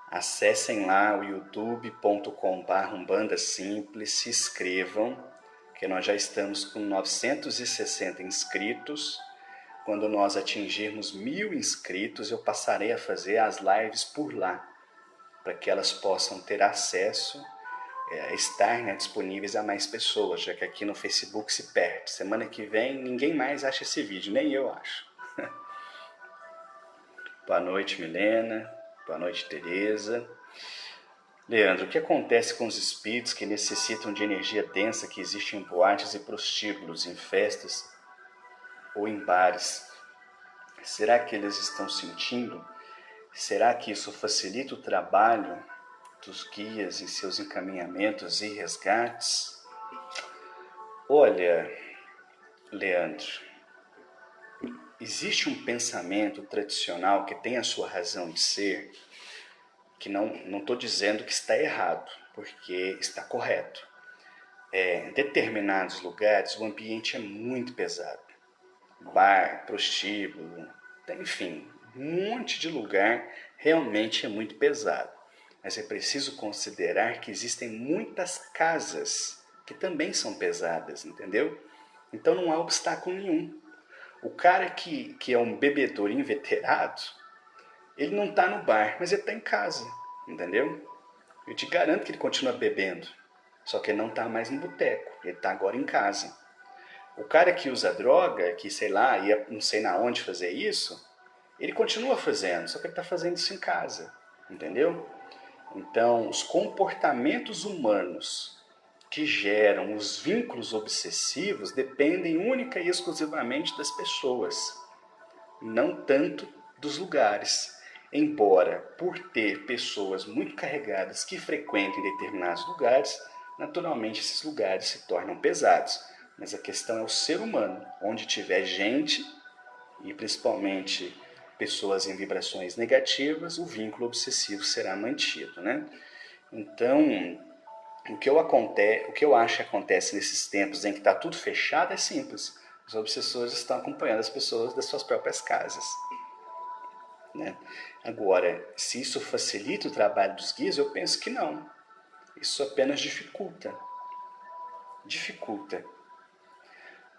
Acessem lá o youtube.com/Umbanda Simples, se inscrevam, que nós já estamos com 960 inscritos. Quando nós atingirmos 1000 inscritos, eu passarei a fazer as lives por lá, para que elas possam ter acesso, estar, né, disponíveis a mais pessoas, já que aqui no Facebook se perde. Semana que vem ninguém mais acha esse vídeo, nem eu acho. Boa noite, Milena. Boa noite, Tereza. Leandro, o que acontece com os espíritos que necessitam de energia densa que existe em boates e prostíbulos, em festas ou em bares? Será que eles estão sentindo? Será que isso facilita o trabalho dos guias em seus encaminhamentos e resgates? Olha, Leandro, existe um pensamento tradicional que tem a sua razão de ser, que não estou dizendo que está errado, porque está correto. Em determinados lugares o ambiente é muito pesado. Bar, prostíbulo, enfim, um monte de lugar realmente é muito pesado. Mas é preciso considerar que existem muitas casas que também são pesadas, entendeu? Então não há obstáculo nenhum. O cara que é um bebedor inveterado, ele não está no bar, mas ele está em casa, entendeu? Eu te garanto que ele continua bebendo, só que ele não está mais no boteco, ele está agora em casa. O cara que usa droga, que sei lá, ia não sei na onde fazer isso, ele continua fazendo, só que ele está fazendo isso em casa, entendeu? Então, os comportamentos humanos que geram os vínculos obsessivos dependem única e exclusivamente das pessoas, não tanto dos lugares. Embora, por ter pessoas muito carregadas que frequentem determinados lugares, naturalmente esses lugares se tornam pesados. Mas a questão é o ser humano. Onde tiver gente, e principalmente pessoas em vibrações negativas, o vínculo obsessivo será mantido, né? Então, o que eu acho que acontece nesses tempos em que está tudo fechado é simples. Os obsessores estão acompanhando as pessoas das suas próprias casas, né? Agora, se isso facilita o trabalho dos guias, eu penso que não. Isso apenas dificulta. Dificulta.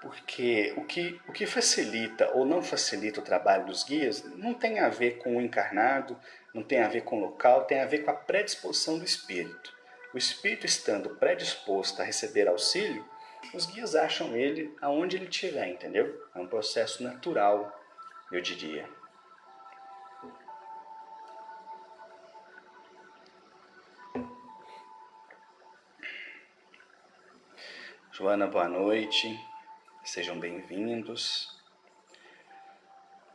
Porque o que facilita ou não facilita o trabalho dos guias não tem a ver com o encarnado, não tem a ver com o local, tem a ver com a predisposição do espírito. O espírito estando predisposto a receber auxílio, os guias acham ele aonde ele estiver, entendeu? É um processo natural, eu diria. Joana, boa noite. Sejam bem-vindos.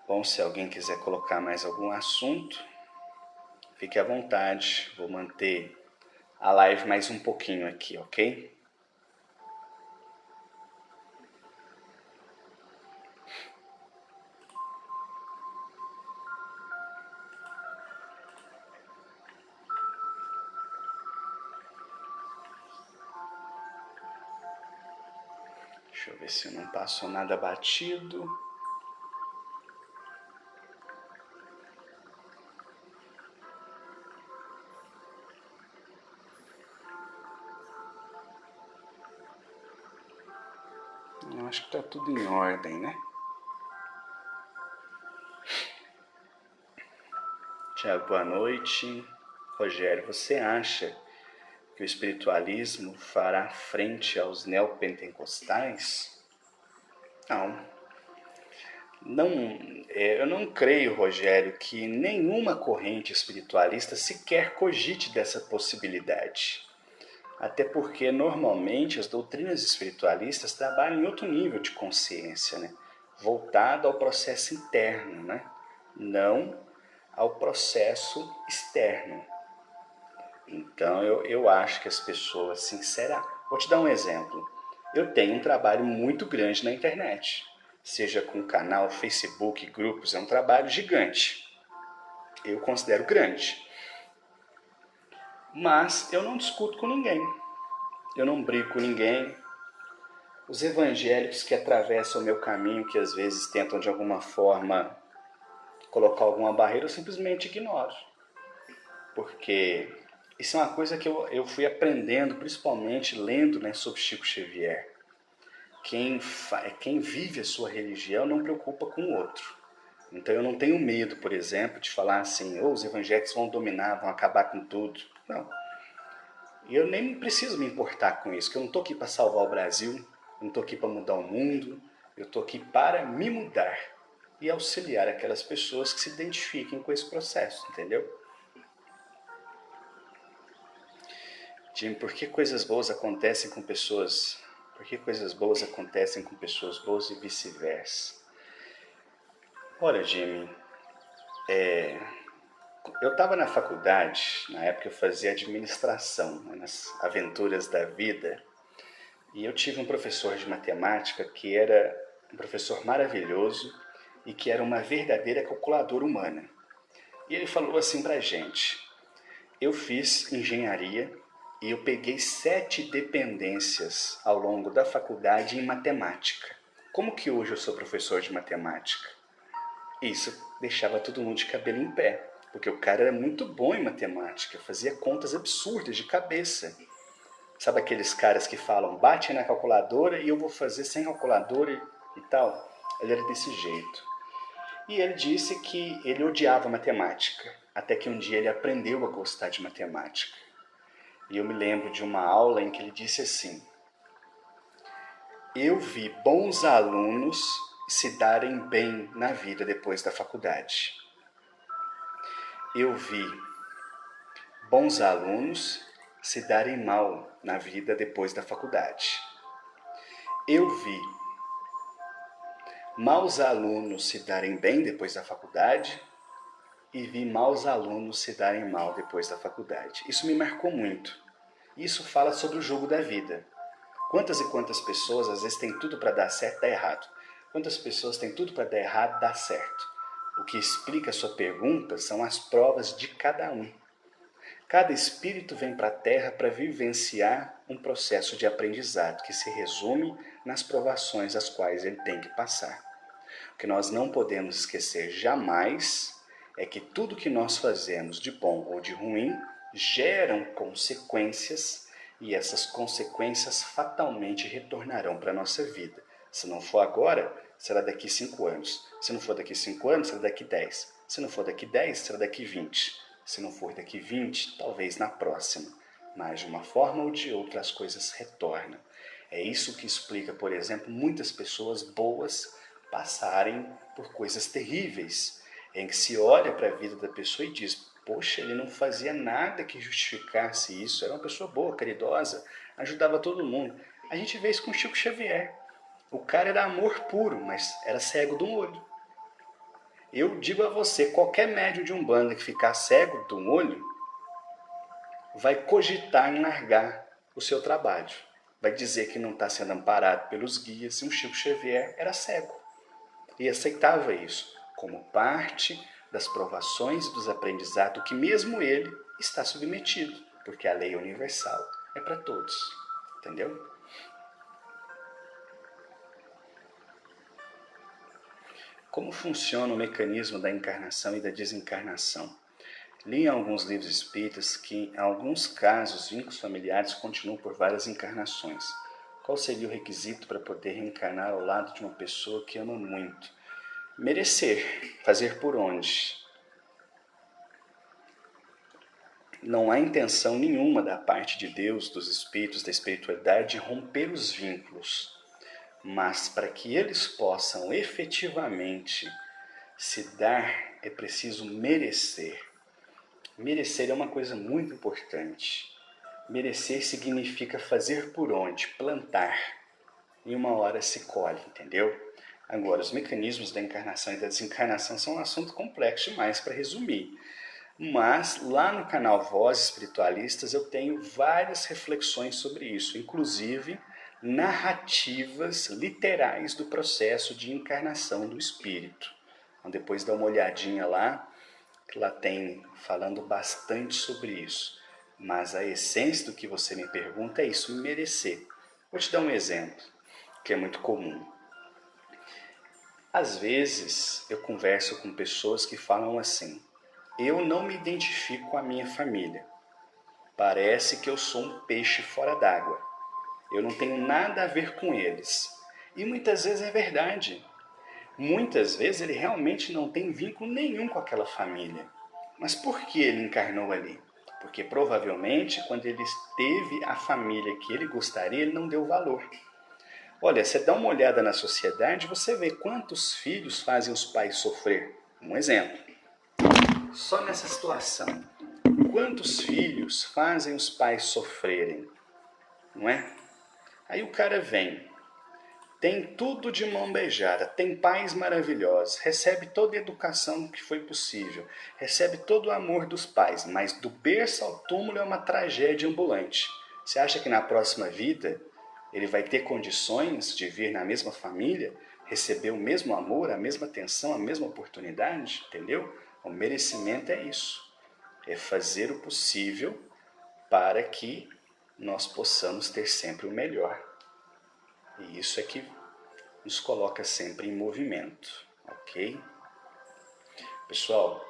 Bom, se alguém quiser colocar mais algum assunto, fique à vontade. Vou manter a live mais um pouquinho aqui, ok? Deixa eu ver se não passou nada batido. Eu acho que está tudo em ordem, né? Tiago, boa noite. Rogério, você acha que o espiritualismo fará frente aos neopentecostais? Não. Não, eu não creio, Rogério, que nenhuma corrente espiritualista sequer cogite dessa possibilidade. Até porque, normalmente, as doutrinas espiritualistas trabalham em outro nível de consciência, né? Voltado ao processo interno, né? Não ao processo externo. Então, eu acho que as pessoas, sinceramente... Vou te dar um exemplo. eu tenho um trabalho muito grande na internet. Seja com canal, Facebook, grupos, é um trabalho gigante. Eu considero grande. Mas eu não discuto com ninguém. Eu não brigo com ninguém. Os evangélicos que atravessam o meu caminho, que às vezes tentam de alguma forma colocar alguma barreira, eu simplesmente ignoro. Porque isso é uma coisa que eu fui aprendendo, principalmente lendo, né, sobre Chico Xavier. Quem vive a sua religião não preocupa com o outro. Então eu não tenho medo, por exemplo, de falar assim, os evangélicos vão dominar, vão acabar com tudo. Não. E eu nem preciso me importar com isso, porque eu não estou aqui para salvar o Brasil, eu não estou aqui para mudar o mundo, eu estou aqui para me mudar e auxiliar aquelas pessoas que se identifiquem com esse processo, entendeu? Jim, por que coisas boas acontecem com pessoas? Por que coisas boas acontecem com pessoas boas e vice-versa? Olha, Jimmy, eu estava na faculdade, na época eu fazia administração, né, nas aventuras da vida, e eu tive um professor de matemática que era um professor maravilhoso e que era uma verdadeira calculadora humana. E ele falou assim pra gente, eu fiz engenharia e eu peguei 7 dependências ao longo da faculdade em matemática. Como que hoje eu sou professor de matemática? Isso deixava todo mundo de cabelo em pé, porque o cara era muito bom em matemática, fazia contas absurdas de cabeça. Sabe aqueles caras que falam, bate na calculadora e eu vou fazer sem calculadora e tal? Ele era desse jeito. E ele disse que ele odiava matemática, até que um dia ele aprendeu a gostar de matemática. E eu me lembro de uma aula em que ele disse assim, eu vi bons alunos se darem bem na vida depois da faculdade. Eu vi bons alunos se darem mal na vida depois da faculdade. Eu vi maus alunos se darem bem depois da faculdade e vi maus alunos se darem mal depois da faculdade. Isso me marcou muito. Isso fala sobre o jogo da vida. Quantas e quantas pessoas às vezes têm tudo para dar certo e dar errado. Quantas pessoas têm tudo para dar errado e dar certo. O que explica a sua pergunta são as provas de cada um. Cada espírito vem para a Terra para vivenciar um processo de aprendizado que se resume nas provações às quais ele tem que passar. O que nós não podemos esquecer jamais é que tudo que nós fazemos de bom ou de ruim geram consequências e essas consequências fatalmente retornarão para a nossa vida. Se não for agora, será daqui 5 anos. Se não for daqui 5 anos, será daqui 10. Se não for daqui 10, será daqui 20. Se não for daqui 20, talvez na próxima. Mas de uma forma ou de outra as coisas retornam. É isso que explica, por exemplo, muitas pessoas boas passarem por coisas terríveis, em que se olha para a vida da pessoa e diz, poxa, ele não fazia nada que justificasse isso, era uma pessoa boa, caridosa, ajudava todo mundo. A gente vê isso com Chico Xavier. O cara era amor puro, mas era cego de um olho. Eu digo a você, qualquer médium de Umbanda que ficar cego de um olho, vai cogitar em largar o seu trabalho. Vai dizer que não está sendo amparado pelos guias, e o Chico Xavier era cego. E aceitava isso como parte das provações e dos aprendizados que mesmo ele está submetido, porque a lei universal é para todos, entendeu? Como funciona o mecanismo da encarnação e da desencarnação? Li em alguns livros espíritas que, em alguns casos, vínculos familiares continuam por várias encarnações. Qual seria o requisito para poder reencarnar ao lado de uma pessoa que ama muito? Merecer. Fazer por onde? Não há intenção nenhuma da parte de Deus, dos espíritos, da espiritualidade, de romper os vínculos. Mas para que eles possam efetivamente se dar, é preciso merecer. Merecer é uma coisa muito importante. Merecer significa fazer por onde? Plantar. E uma hora se colhe, entendeu? Agora, os mecanismos da encarnação e da desencarnação são um assunto complexo demais para resumir. Mas lá no canal Vozes Espiritualistas eu tenho várias reflexões sobre isso, inclusive narrativas literais do processo de encarnação do espírito. Então, depois dá uma olhadinha lá, que lá tem falando bastante sobre isso. Mas a essência do que você me pergunta é isso, merecer. Vou te dar um exemplo, que é muito comum. Às vezes eu converso com pessoas que falam assim: eu não me identifico com a minha família. Parece que eu sou um peixe fora d'água. Eu não tenho nada a ver com eles. E muitas vezes é verdade. Muitas vezes ele realmente não tem vínculo nenhum com aquela família. Mas por que ele encarnou ali? Porque provavelmente quando ele teve a família que ele gostaria, ele não deu valor. Olha, você dá uma olhada na sociedade, você vê quantos filhos fazem os pais sofrer. Um exemplo. Só nessa situação. Quantos filhos fazem os pais sofrerem? Não é? Aí o cara vem, tem tudo de mão beijada, tem pais maravilhosos, recebe toda a educação que foi possível, recebe todo o amor dos pais, mas do berço ao túmulo é uma tragédia ambulante. Você acha que na próxima vida ele vai ter condições de vir na mesma família, receber o mesmo amor, a mesma atenção, a mesma oportunidade? Entendeu? O merecimento é isso, é fazer o possível para que nós possamos ter sempre o melhor. E isso é que nos coloca sempre em movimento, ok? Pessoal,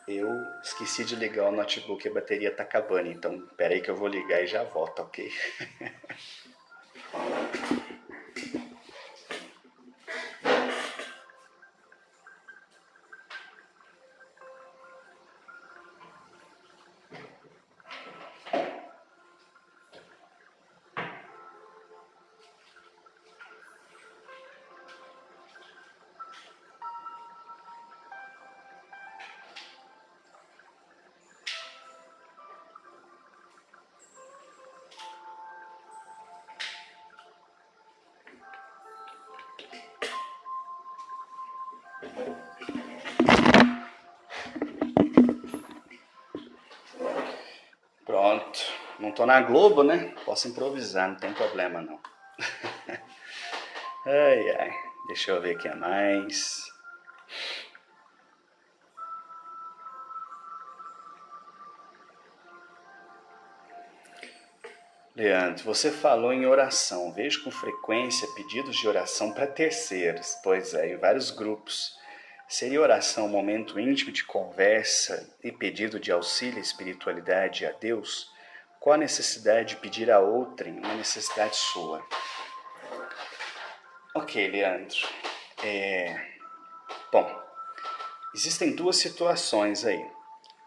eu esqueci de ligar o notebook e a bateria está acabando, então espera aí que eu vou ligar e já volto, ok? Pronto, não tô na Globo, né? Posso improvisar, não tem problema não. Ai, ai, deixa eu ver o que é mais. Leandro, você falou em oração. Vejo com frequência pedidos de oração para terceiros. Pois é, em vários grupos. Seria oração um momento íntimo de conversa e pedido de auxílio à espiritualidade e a Deus? Qual a necessidade de pedir a outrem uma necessidade sua? Ok, Leandro. Bom, existem duas situações aí.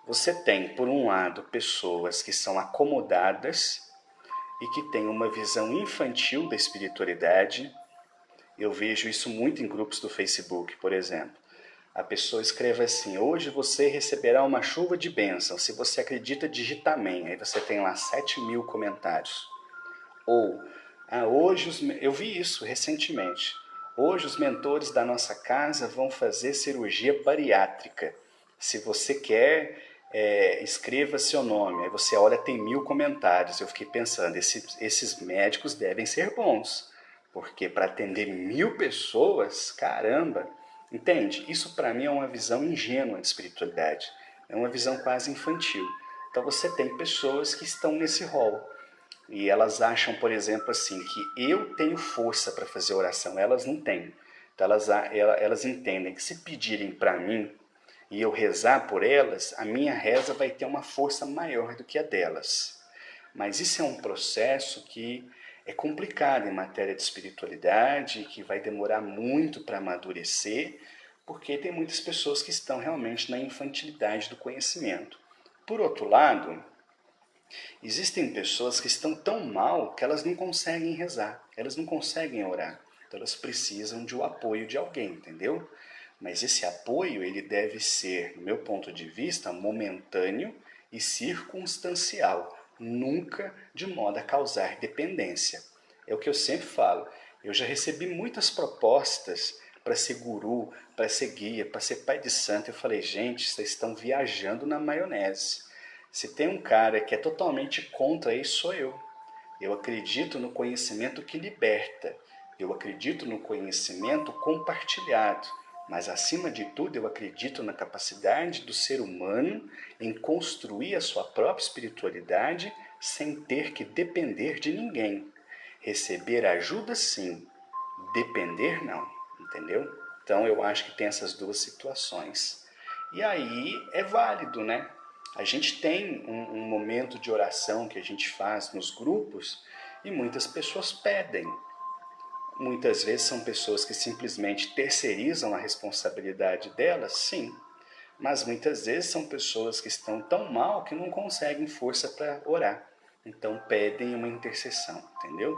Você tem, por um lado, pessoas que são acomodadas e que têm uma visão infantil da espiritualidade. Eu vejo isso muito em grupos do Facebook, por exemplo. A pessoa escreve assim: hoje você receberá uma chuva de bênção. Se você acredita, digita amém. Aí você tem lá 7.000 comentários. Ou, eu vi isso recentemente. Hoje os mentores da nossa casa vão fazer cirurgia bariátrica. Se você quer, escreva seu nome. Aí você olha, tem 1.000 comentários. Eu fiquei pensando, esses médicos devem ser bons. Porque para atender 1.000 pessoas, caramba! Entende? Isso para mim é uma visão ingênua de espiritualidade. É uma visão quase infantil. Então você tem pessoas que estão nesse rol. E elas acham, por exemplo, assim, que eu tenho força para fazer oração, elas não têm. Então elas entendem que se pedirem para mim e eu rezar por elas, a minha reza vai ter uma força maior do que a delas. Mas isso é um processo que é complicado em matéria de espiritualidade, que vai demorar muito para amadurecer, porque tem muitas pessoas que estão realmente na infantilidade do conhecimento. Por outro lado, existem pessoas que estão tão mal que elas não conseguem rezar, elas não conseguem orar. Então elas precisam de um apoio de alguém, entendeu? Mas esse apoio ele deve ser, no meu ponto de vista, momentâneo e circunstancial, nunca de modo a causar dependência. É o que eu sempre falo. Eu já recebi muitas propostas para ser guru, para ser guia, para ser pai de santo. Eu falei, gente, vocês estão viajando na maionese. Se tem um cara que é totalmente contra isso, sou eu. Eu acredito no conhecimento que liberta. Eu acredito no conhecimento compartilhado. Mas, acima de tudo, eu acredito na capacidade do ser humano em construir a sua própria espiritualidade sem ter que depender de ninguém. Receber ajuda, sim. Depender, não. Entendeu? Então, eu acho que tem essas duas situações. E aí é válido, né? A gente tem um momento de oração que a gente faz nos grupos e muitas pessoas pedem. Muitas vezes são pessoas que simplesmente terceirizam a responsabilidade delas, sim. Mas muitas vezes são pessoas que estão tão mal que não conseguem força para orar. Então pedem uma intercessão, entendeu?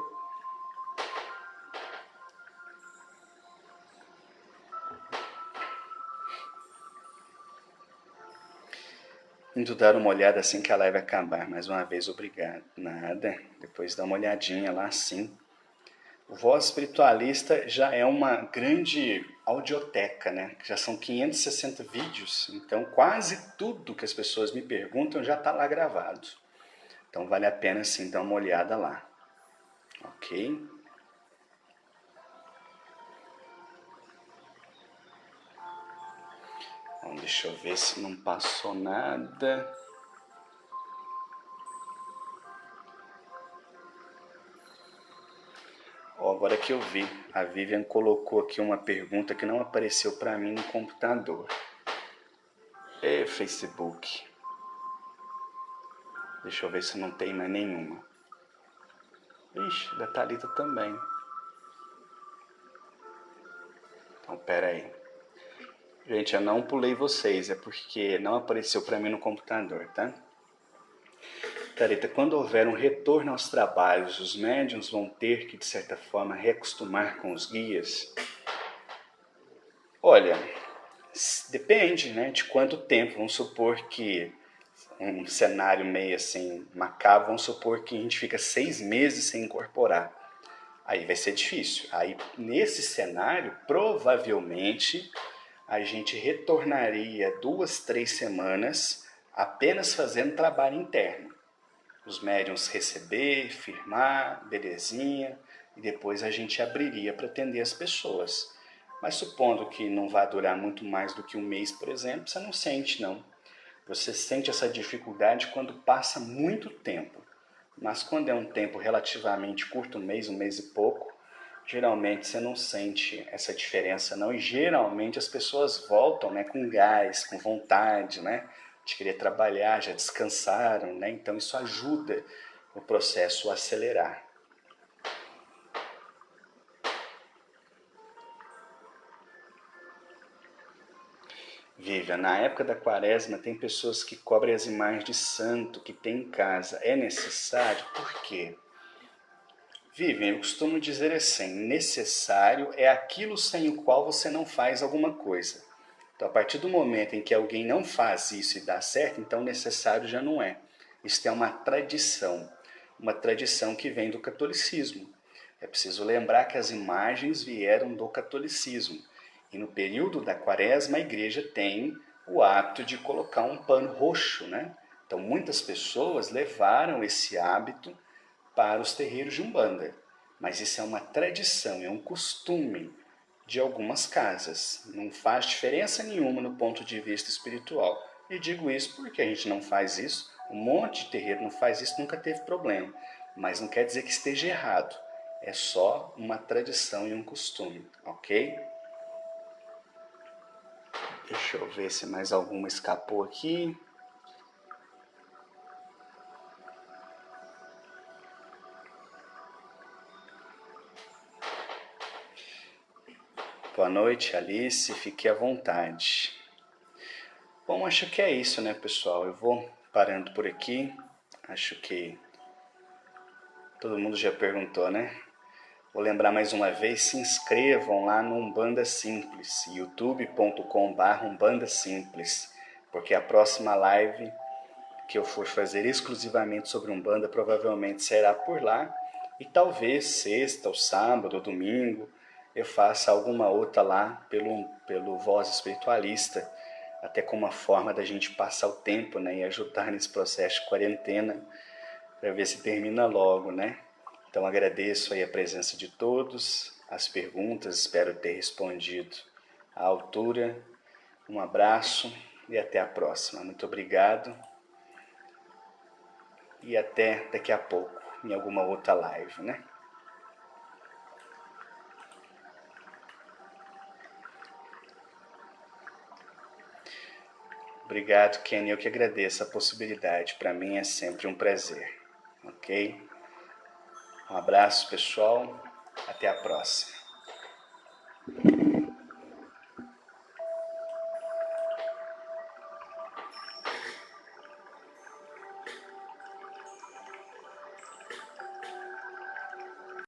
Indo dar uma olhada assim que a live acabar. Mais uma vez, obrigado. Nada. Depois dá uma olhadinha lá sim. O Voz Espiritualista já é uma grande audioteca, né? Já são 560 vídeos, então quase tudo que as pessoas me perguntam já está lá gravado. Então vale a pena sim dar uma olhada lá. Ok? Bom, deixa eu ver se não passou nada. Agora que eu vi, a Vivian colocou aqui uma pergunta que não apareceu para mim no computador. Facebook. Deixa eu ver se não tem mais nenhuma. Ixi, da Thalita também. Então, pera aí. Gente, eu não pulei vocês, é porque não apareceu para mim no computador, tá? Thalita, quando houver um retorno aos trabalhos, os médiuns vão ter que, de certa forma, reacostumar com os guias? Olha, depende, né, de quanto tempo. Vamos supor que um cenário meio assim macabro, vamos supor que a gente fica 6 meses sem incorporar. Aí vai ser difícil. Aí, nesse cenário, provavelmente a gente retornaria 2, 3 semanas apenas fazendo trabalho interno. Os médiums receber, firmar, belezinha, e depois a gente abriria para atender as pessoas. Mas supondo que não vai durar muito mais do que um mês, por exemplo, você não sente, não. Você sente essa dificuldade quando passa muito tempo. Mas quando é um tempo relativamente curto, um mês e pouco, geralmente você não sente essa diferença não. E geralmente as pessoas voltam, né, com gás, com vontade, né, de querer trabalhar, já descansaram, né? Então isso ajuda o processo a acelerar. Vivian, na época da quaresma tem pessoas que cobrem as imagens de santo que tem em casa. É necessário? Por quê? Vivian, eu costumo dizer assim, necessário é aquilo sem o qual você não faz alguma coisa. Então, a partir do momento em que alguém não faz isso e dá certo, então necessário já não é. Isso é uma tradição que vem do catolicismo. É preciso lembrar que as imagens vieram do catolicismo. E no período da quaresma, a igreja tem o hábito de colocar um pano roxo, né? Então, muitas pessoas levaram esse hábito para os terreiros de Umbanda. Mas isso é uma tradição, é um costume de algumas casas. Não faz diferença nenhuma no ponto de vista espiritual. E digo isso porque a gente não faz isso, um monte de terreiro não faz isso, nunca teve problema. Mas não quer dizer que esteja errado. É só uma tradição e um costume, ok? Deixa eu ver se mais alguma escapou aqui. Boa noite, Alice. Fique à vontade. Bom, acho que é isso, né, pessoal? Eu vou parando por aqui. Acho que todo mundo já perguntou, né? Vou lembrar mais uma vez, se inscrevam lá no Umbanda Simples, youtube.com/Umbanda Simples, porque a próxima live que eu for fazer exclusivamente sobre Umbanda provavelmente será por lá, e talvez sexta, ou sábado, ou domingo, eu faça alguma outra lá pelo Voz Espiritualista, até como uma forma da gente passar o tempo, né, e ajudar nesse processo de quarentena, para ver se termina logo, né? Então agradeço aí a presença de todos, as perguntas, espero ter respondido à altura. Um abraço e até a próxima. Muito obrigado e até daqui a pouco em alguma outra live, né? Obrigado, Kenny. Eu que agradeço a possibilidade. Para mim é sempre um prazer. Ok? Um abraço, pessoal. Até a próxima.